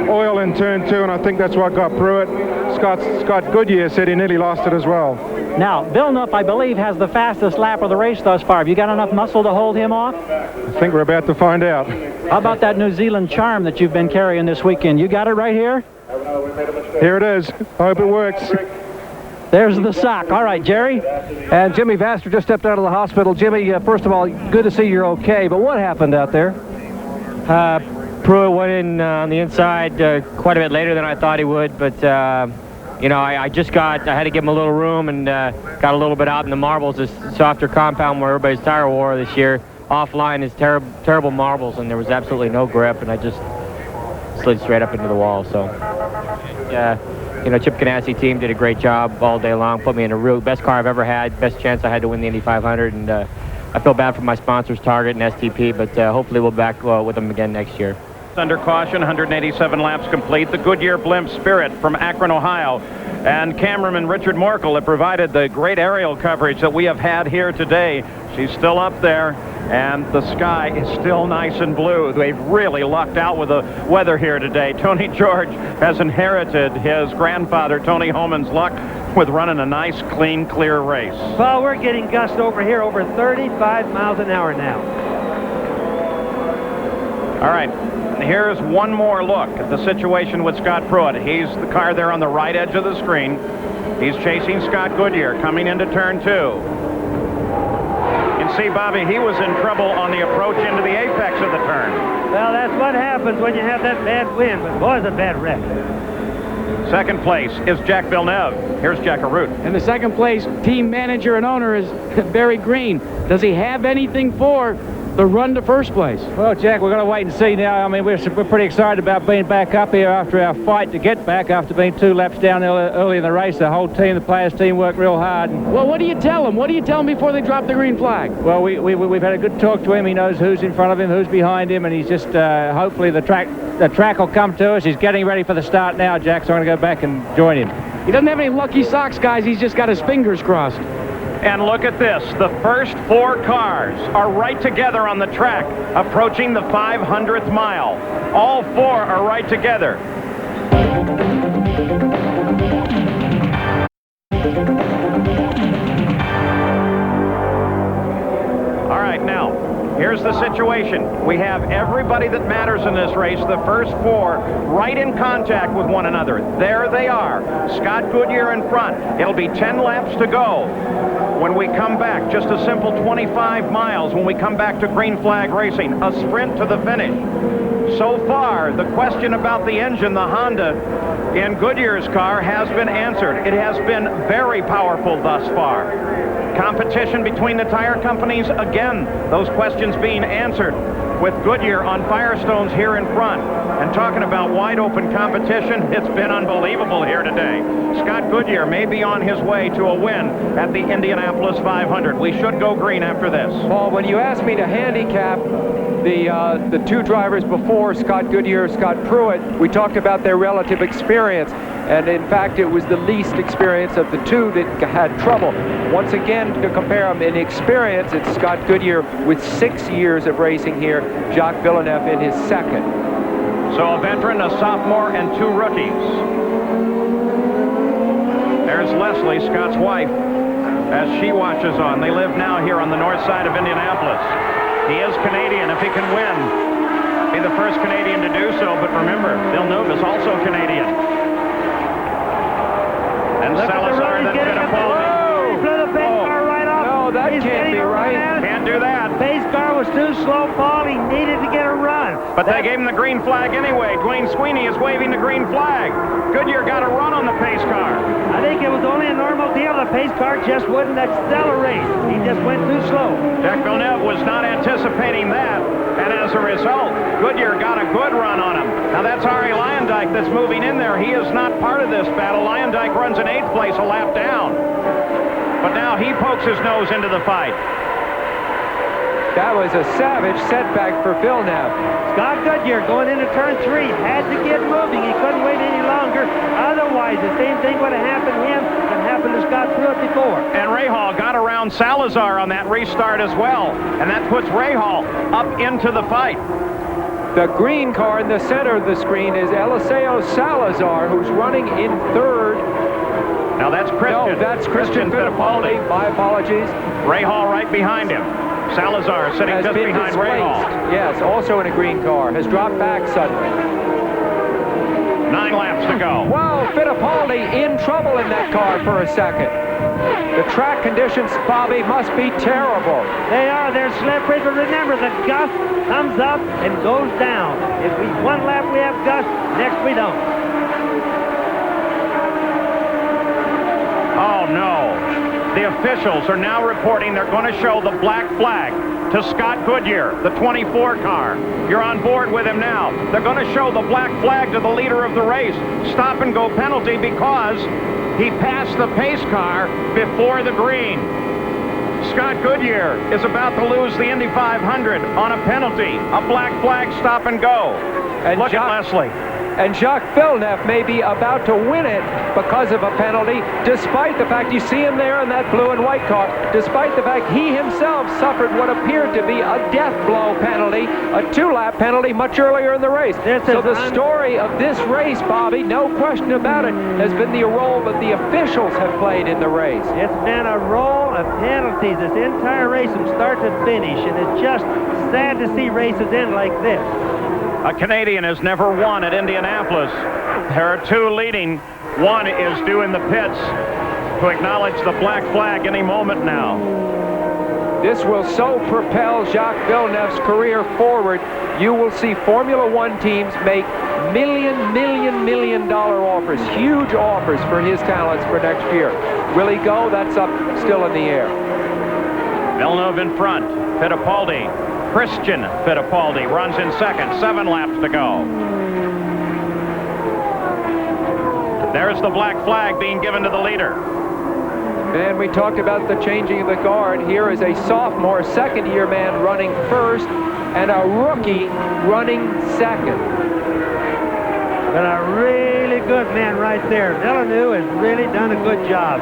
Speaker 20: oil in turn 2, and I think that's what got Pruitt. Scott Goodyear said he nearly lost it as well.
Speaker 5: Now, Villeneuve, I believe, has the fastest lap of the race thus far. Have you got enough muscle to hold him off?
Speaker 20: I think we're about to find out.
Speaker 5: How about that New Zealand charm that you've been carrying this weekend? You got it right here?
Speaker 20: Here it is. I hope it works.
Speaker 5: There's the sock. All right, Jerry.
Speaker 18: And Jimmy Vaster just stepped out of the hospital. Jimmy, first of all, good to see you're okay, but what happened out there?
Speaker 21: Pruitt went in on the inside quite a bit later than I thought he would, but I had to give him a little room and got a little bit out in the marbles, this softer compound where everybody's tire wore this year. Offline is terrible marbles, and there was absolutely no grip, and I just slid straight up into the wall. So, Chip Ganassi team did a great job all day long, put me in a real best car I've ever had, best chance I had to win the Indy 500, and I feel bad for my sponsors, Target and STP, but hopefully we'll be back with them again next year.
Speaker 3: Under caution, 187 laps complete. The Goodyear Blimp Spirit from Akron, Ohio. And cameraman Richard Morkel have provided the great aerial coverage that we have had here today. She's still up there, and the sky is still nice and blue. They've really lucked out with the weather here today. Tony George has inherited his grandfather, Tony Homan's luck with running a nice, clean, clear race.
Speaker 4: Well, we're getting gusts over here over 35 miles an hour now.
Speaker 3: All right. Here's one more look at the situation with Scott Pruitt. He's the car there on the right edge of the screen. He's chasing Scott Goodyear coming into turn 2. In see, Bobby, he was in trouble on the approach into the apex of the turn.
Speaker 4: Well, that's what happens when you have that bad wind, but boy, it's a bad wreck.
Speaker 3: Second place is Jack Villeneuve. Here's Jack Arute.
Speaker 8: And the second place team manager and owner is Barry Green. Does he have anything for the run to first place?
Speaker 5: Well, Jack, we're going to wait and see now. I mean, we're pretty excited about being back up here after our fight to get back after being 2 laps down early in the race. The whole team, the players' team worked real hard.
Speaker 8: Well, what do you tell them? What do you tell them before they drop the green flag?
Speaker 5: Well, we've had a good talk to him. He knows who's in front of him, who's behind him, and he's just hopefully the track will come to us. He's getting ready for the start now, Jack, so I'm going to go back and join him.
Speaker 8: He doesn't have any lucky socks, guys. He's just got his fingers crossed.
Speaker 3: And look at this. The first 4 cars are right together on the track, approaching the 500th mile. All 4 are right together. All right, now, here's the situation. We have everybody that matters in this race, the first 4, right in contact with one another. There they are. Scott Goodyear in front. It'll be 10 laps to go. When we come back, just a simple 25 miles when we come back to green flag racing, a sprint to the finish. So far, the question about the engine, the Honda in Goodyear's car, has been answered. It has been very powerful thus far. Competition between the tire companies, again, those questions being answered with Goodyear on Firestones here in front. And talking about wide open competition, it's been unbelievable here today. Scott Goodyear may be on his way to a win at the Indianapolis 500. We should go green after this.
Speaker 6: Paul, when you asked me to handicap the 2 drivers before, Scott Goodyear, Scott Pruitt, we talked about their relative experience. And in fact, it was the least experience of the 2 that had trouble. Once again, to compare them in experience, it's Scott Goodyear with 6 years of racing here, Jacques Villeneuve in his 2nd.
Speaker 3: So a veteran, a sophomore, and 2 rookies. There's Leslie, Scott's wife, as she watches on. They live now here on the north side of Indianapolis. He is Canadian. If he can win, be the first Canadian to do so. But remember, Villeneuve is also Canadian. And Salazar, then Fittipaldi.
Speaker 4: He blew the pace car right off.
Speaker 6: No, that can't be right.
Speaker 3: Can't do that.
Speaker 4: Pace car was too slow, Paul. He needed to get a run.
Speaker 3: But they gave him the green flag anyway. Dwayne Sweeney is waving the green flag. Goodyear got a run on the pace car.
Speaker 4: I think it was only a normal deal. The pace car just wouldn't accelerate. He just went too slow.
Speaker 3: Jack Villeneuve was not anticipating that. And as a result, Goodyear got a good run on him. Now that's Arie Luyendyk that's moving in there. He is not part of this battle. Luyendyk runs in 8th place, a lap down. But now he pokes his nose into the fight.
Speaker 6: That was a savage setback for Villeneuve.
Speaker 4: Scott Goodyear going into turn 3 had to get moving. He couldn't wait any longer. Otherwise, the same thing would have happened to him that happened to Scott Pruitt before.
Speaker 3: And Rahal got around Salazar on that restart as well. And that puts Rahal up into the fight.
Speaker 6: The green car in the center of the screen is Eliseo Salazar, who's running in 3rd.
Speaker 3: Now that's Christian.
Speaker 6: No, that's Christian Fittipaldi. My apologies.
Speaker 3: Rahal right behind him. Salazar sitting just behind Rahal.
Speaker 6: Yes, also in a green car. Has dropped back suddenly.
Speaker 3: 9 laps to go.
Speaker 6: Wow, Fittipaldi in trouble in that car for a second. The track conditions, Bobby, must be terrible.
Speaker 4: They are. They're slippery, but remember, the gust comes up and goes down. If we one lap we have gust, next we don't.
Speaker 3: Oh, no. The officials are now reporting they're going to show the black flag to Scott Goodyear, the 24 car. You're on board with him now. They're going to show the black flag to the leader of the race. Stop and go penalty because he passed the pace car before the green. Scott Goodyear is about to lose the Indy 500 on a penalty. A black flag, stop and go. And look at Leslie.
Speaker 6: And Jacques Villeneuve may be about to win it because of a penalty, despite the fact you see him there in that blue and white car, despite the fact he himself suffered what appeared to be a death blow penalty, a 2-lap penalty much earlier in the race. So the story of this race, Bobby, no question about it, has been the role that the officials have played in the race.
Speaker 4: It's been a roll of penalties this entire race from start to finish, and it's just sad to see races end like this.
Speaker 3: A Canadian has never won at Indianapolis. There are 2 leading. One is due in the pits to acknowledge the black flag any moment now.
Speaker 6: This will so propel Jacques Villeneuve's career forward. You will see Formula One teams make million dollar offers, huge offers for his talents for next year. Will he go? That's up still in the air.
Speaker 3: Villeneuve in front. Fittipaldi, Christian Fittipaldi runs in second. 7 laps to go. There's the black flag being given to the leader.
Speaker 6: And we talked about the changing of the guard. Here is a sophomore, second-year man running first, and a rookie running second.
Speaker 4: But a really good man right there. Villeneuve has really done a good job.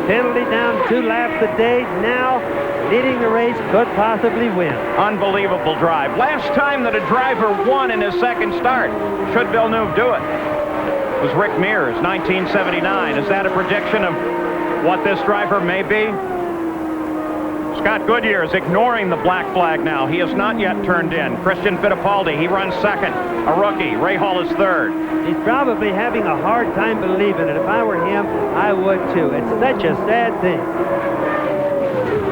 Speaker 4: Penalty down 2 laps a day. Now leading the race, could possibly win.
Speaker 3: Unbelievable drive. Last time that a driver won in his second start. Should Villeneuve do it? It was Rick Mears, 1979. Is that a prediction of what this driver may be? Scott Goodyear is ignoring the black flag now. He has not yet turned in. Christian Fittipaldi, he runs second. A rookie. Ray Hall is third.
Speaker 4: He's probably having a hard time believing it. If I were him, I would too. It's such a sad thing.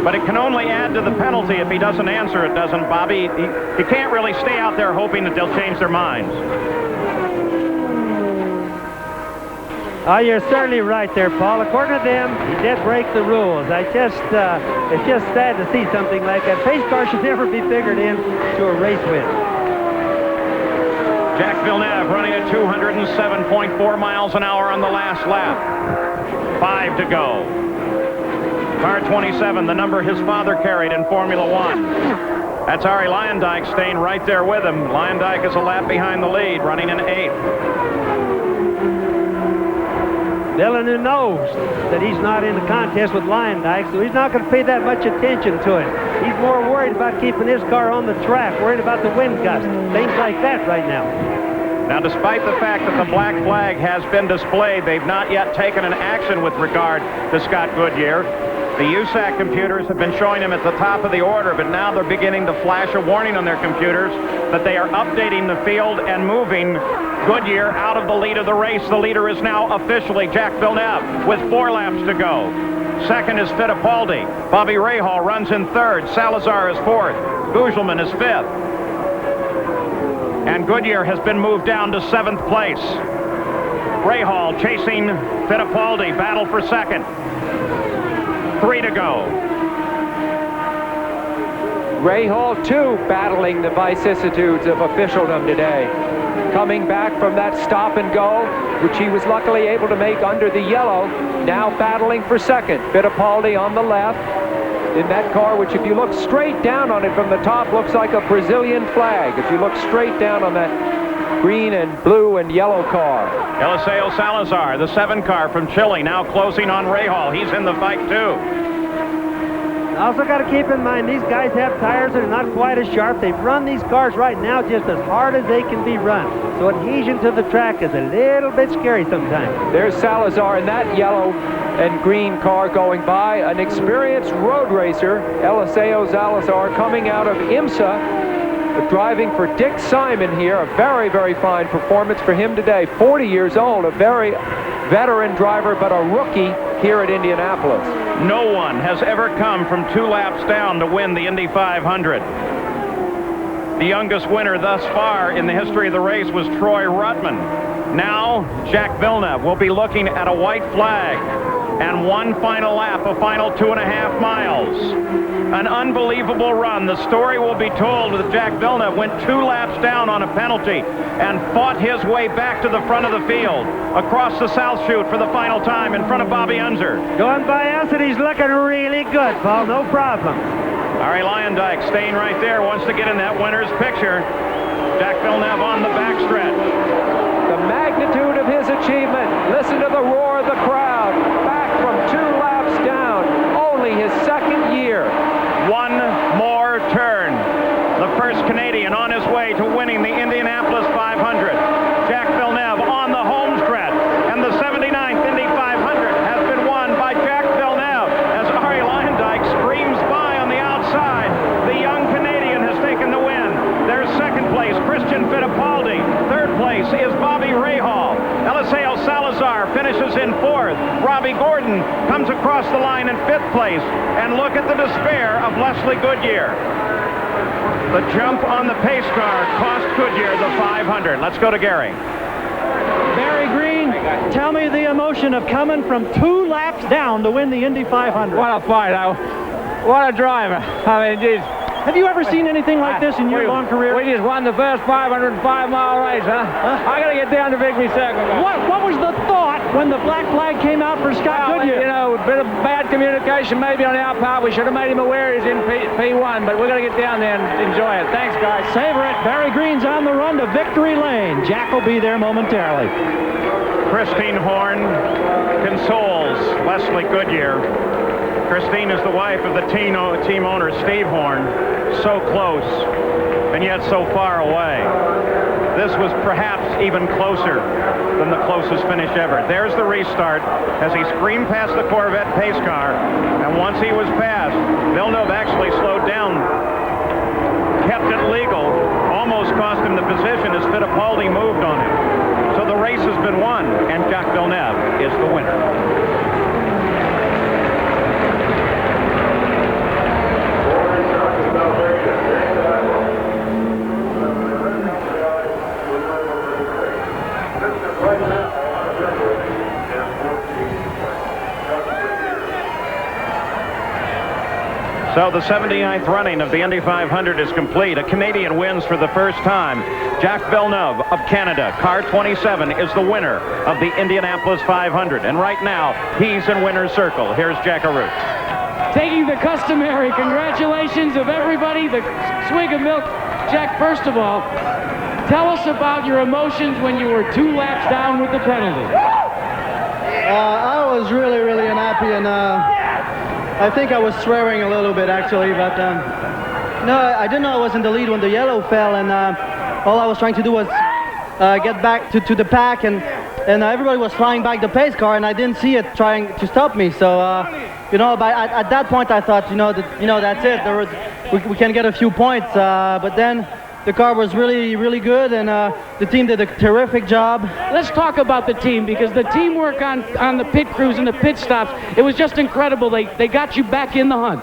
Speaker 3: But it can only add to the penalty if he doesn't answer it, doesn't Bobby? He can't really stay out there hoping that they'll change their minds.
Speaker 4: Oh, you're certainly right there, Paul. According to them, he did break the rules. It's just sad to see something like that. Pace car should never be figured in to a race win.
Speaker 3: Jacques Villeneuve running at 207.4 miles an hour on the last lap. 5 to go. Car 27, the number his father carried in Formula One. That's Arie Luyendyk staying right there with him. Luyendyk is a lap behind the lead, running in 8th.
Speaker 4: Villeneuve knows that he's not in the contest with Luyendyk, so he's not going to pay that much attention to it. He's more worried about keeping his car on the track, worried about the wind gust, things like that right now.
Speaker 3: Now, despite the fact that the black flag has been displayed, they've not yet taken an action with regard to Scott Goodyear. The USAC computers have been showing him at the top of the order, but now they're beginning to flash a warning on their computers that they are updating the field and moving Goodyear out of the lead of the race. The leader is now officially Jacques Villeneuve with 4 laps to go. Second is Fittipaldi. Bobby Rahal runs in third. Salazar is fourth. Gugelmin is fifth. And Goodyear has been moved down to 7th place. Rahal chasing Fittipaldi. Battle for second. 3 to go.
Speaker 6: Rahal, too, battling the vicissitudes of officialdom today. Coming back from that stop and go, which he was luckily able to make under the yellow, now battling for second. Fittipaldi on the left in that car, which if you look straight down on it from the top, looks like a Brazilian flag. If you look straight down on that green and blue and yellow car.
Speaker 3: Eliseo Salazar, the 7 car from Chile, now closing on Rahal. He's in the fight, too.
Speaker 4: Also got to keep in mind, these guys have tires that are not quite as sharp. They've run these cars right now just as hard as they can be run. So adhesion to the track is a little bit scary sometimes.
Speaker 6: There's Salazar in that yellow and green car going by. An experienced road racer, Eliseo Salazar, coming out of IMSA, driving for Dick Simon here. A very, very fine performance for him today. 40 years old, a very veteran driver, but a rookie here at Indianapolis.
Speaker 3: No one has ever come from 2 laps down to win the Indy 500. The youngest winner thus far in the history of the race was Troy Ruttman. Now, Jacques Villeneuve will be looking at a white flag and one final lap, a final 2.5 miles. An unbelievable run. The story will be told that Jacques Villeneuve went 2 laps down on a penalty and fought his way back to the front of the field, across the South Chute for the final time in front of Bobby Unser.
Speaker 4: Going by us, and he's looking really good, Paul. No problem.
Speaker 3: Arie Luyendyk staying right there, wants to get in that winner's picture. Jacques Villeneuve on the backstretch.
Speaker 6: The magnitude of his achievement. Listen to the roar of the crowd. Back from 2 laps down. Only his second year.
Speaker 3: One more turn. The first Canadian on his way to winning the Indianapolis 500. Jacques Villeneuve on the home stretch. And the 79th Indy 500 has been won by Jacques Villeneuve as Arie Luyendyk streams by on the outside. The young Canadian has taken the win. There's second place, Christian Fittipaldi. Third place is Bobby Rahal. Eliseo Salazar finishes in 4th. Robbie Gordon comes across the line in 5th place. And look at the despair of Leslie Goodyear. The jump on the pace car cost Goodyear the 500. Let's go to Gary.
Speaker 5: Barry Green, tell me the emotion of coming from 2 laps down to win the Indy 500.
Speaker 21: What a fight. What a driver. I mean, geez.
Speaker 5: Have you ever seen anything like this in your long career?
Speaker 21: We just won the first 505-mile race, huh? I got to get down to victory circle.
Speaker 5: What was the thought when the black flag came out for Scott Goodyear?
Speaker 21: You know, a bit of bad communication maybe on our part. We should have made him aware he's in P1, but we're going to get down there and enjoy it. Thanks, guys.
Speaker 5: Savor it. Barry Green's on the run to victory lane. Jack will be there momentarily.
Speaker 3: Christine Horn consoles Leslie Goodyear. Christine is the wife of the team owner, Steve Horn. So close, and yet so far away. This was perhaps even closer than the closest finish ever. There's the restart as he screamed past the Corvette pace car, and once he was past, Villeneuve actually slowed down, kept it legal, almost cost him the position as Fittipaldi moved on him. So the race has been won, and Jacques Villeneuve is the winner. So the 79th running of the Indy 500 is complete. A Canadian wins for the first time. Jacques Villeneuve of Canada, car 27, is the winner of the Indianapolis 500. And right now, he's in winner's circle. Here's Jack Arute.
Speaker 8: Taking the customary congratulations of everybody, the swig of milk. Jack, first of all, tell us about your emotions when you were 2 laps down with the penalty.
Speaker 15: I was really, really unhappy, and I think I was swearing a little bit, actually, but no, I didn't know I was in the lead when the yellow fell, and all I was trying to do was get back to the pack, and everybody was flying back the pace car, and I didn't see it trying to stop me. So, you know, at that point, I thought, that's it. We can get a few points, but then the car was really, really good, and the team did a terrific job.
Speaker 8: Let's talk about the team, because the teamwork on the pit crews and the pit stops, it was just incredible. They got you back in the hunt.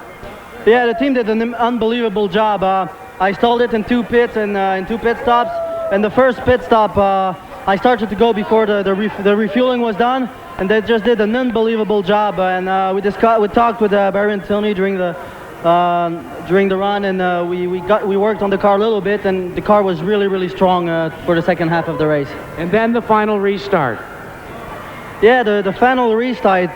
Speaker 15: Yeah, the team did an unbelievable job. I stalled it in 2 pits and in 2 pit stops, and the first pit stop, I started to go before the refueling was done, and they just did an unbelievable job. And we talked with Barry and Tony during the run, and we worked on the car a little bit, and the car was really, really strong for the second half of the race.
Speaker 8: And then the final restart.
Speaker 15: Yeah, the final restart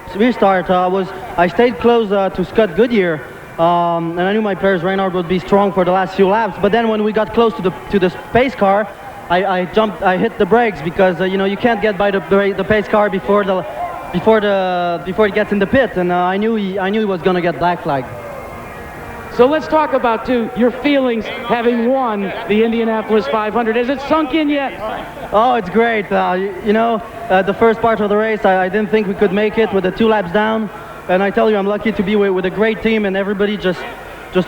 Speaker 15: was, I stayed close to Scott Goodyear, and I knew my players Reynard would be strong for the last few laps. But then when we got close to the pace car, I hit the brakes, because you can't get by the pace car before it gets in the pit, and I knew he was going to get black flag.
Speaker 8: So let's talk about, too, your feelings having won the Indianapolis 500. Has it sunk in yet?
Speaker 15: Oh, it's great. The first part of the race, I didn't think we could make it with the 2 laps down. And I tell you, I'm lucky to be with a great team, and everybody just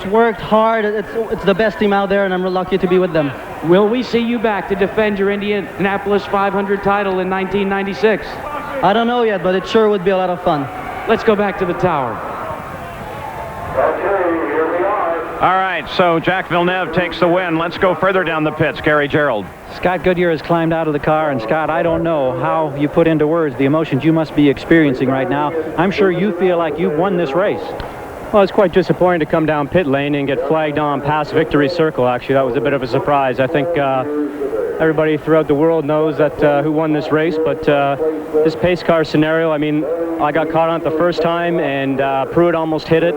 Speaker 15: worked hard. It's the best team out there, and I'm lucky to be with them.
Speaker 8: Will we see you back to defend your Indianapolis 500 title in 1996?
Speaker 15: I don't know yet, but it sure would be a lot of fun.
Speaker 8: Let's go back to the tower.
Speaker 3: All right, so Jacques Villeneuve takes the win. Let's go further down the pits. Gary Gerald.
Speaker 5: Scott Goodyear has climbed out of the car, and Scott, I don't know how you put into words the emotions you must be experiencing right now. I'm sure you feel like you've won this race.
Speaker 21: Well, it's quite disappointing to come down pit lane and get flagged on past victory circle. Actually, that was a bit of a surprise. I think everybody throughout the world knows that who won this race, but this pace car scenario, I mean, I got caught on it the first time, and Pruitt almost hit it.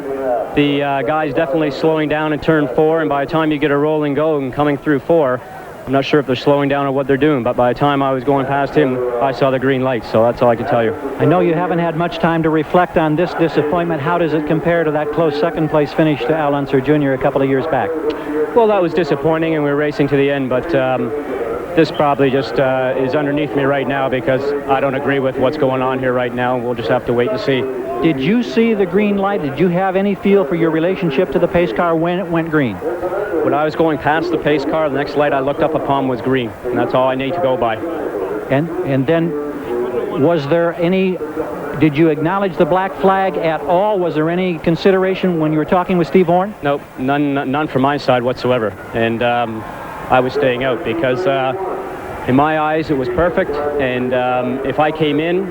Speaker 21: The guy's definitely slowing down in turn 4, and by the time you get a rolling go and coming through 4, I'm not sure if they're slowing down or what they're doing, but by the time I was going past him, I saw the green light, so that's all I can tell you.
Speaker 5: I know you haven't had much time to reflect on this disappointment. How does it compare to that close second-place finish to Al Unser Jr. a couple of years back?
Speaker 21: Well, that was disappointing, and we were racing to the end, but this probably just is underneath me right now, because I don't agree with what's going on here right now. We'll just have to wait and see.
Speaker 5: Did you see the green light? Did you have any feel for your relationship to the pace car when it went green?
Speaker 21: When I was going past the pace car, the next light I looked up upon was green, and that's all I need to go by.
Speaker 5: And then, was there any Did you acknowledge the black flag at all? Was there any consideration when you were talking with Steve Horn?
Speaker 1: Nope, none from my side whatsoever. And I was staying out because in my eyes it was perfect. And if I came in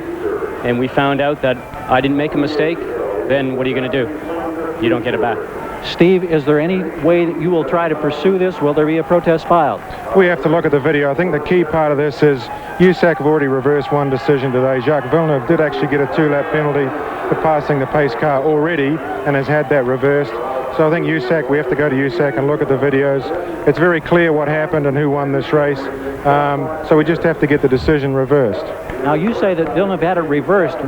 Speaker 1: and we found out that I didn't make a mistake, then what are you going to do? You don't get it back.
Speaker 5: Steve, is there any way that you will try to pursue this? Will there be a protest filed?
Speaker 11: We have to look at the video. I think the key part of this is USAC have already reversed one decision today. Jacques Villeneuve did actually get a 2-lap penalty for passing the pace car already and has had that reversed. So I think USAC, we have to go to USAC and look at the videos. It's very clear what happened and who won this race. So we just have to get the decision reversed.
Speaker 5: Now you say that Villeneuve had it reversed.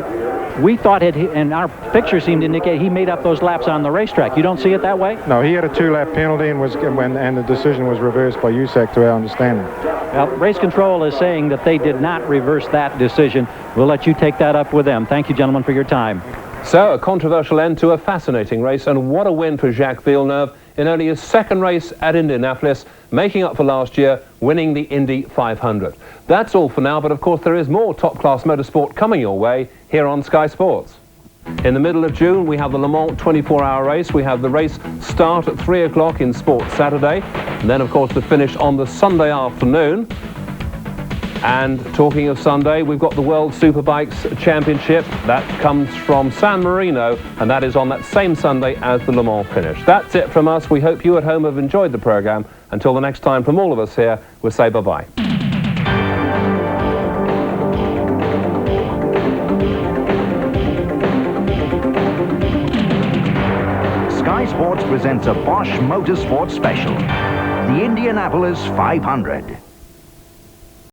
Speaker 5: We thought it, and our picture seemed to indicate he made up those laps on the racetrack. You don't see it that way?
Speaker 11: No, he had a 2-lap penalty and the decision was reversed by USAC to our understanding.
Speaker 5: Well, race control is saying that they did not reverse that decision. We'll let you take that up with them. Thank you, gentlemen, for your time.
Speaker 2: So, a controversial end to a fascinating race, and what a win for Jacques Villeneuve in only his second race at Indianapolis, making up for last year, winning the Indy 500. That's all for now, but of course there is more top-class motorsport coming your way here on Sky Sports. In the middle of June, we have the Le Mans 24-hour race. We have the race start at 3 o'clock in Sports Saturday, and then, of course, the finish on the Sunday afternoon. And talking of Sunday, we've got the World Superbikes Championship. That comes from San Marino, and that is on that same Sunday as the Le Mans finish. That's it from us. We hope you at home have enjoyed the program. Until the next time, from all of us here, we'll say bye-bye.
Speaker 22: Sky Sports presents a Bosch Motorsport special, the Indianapolis 500.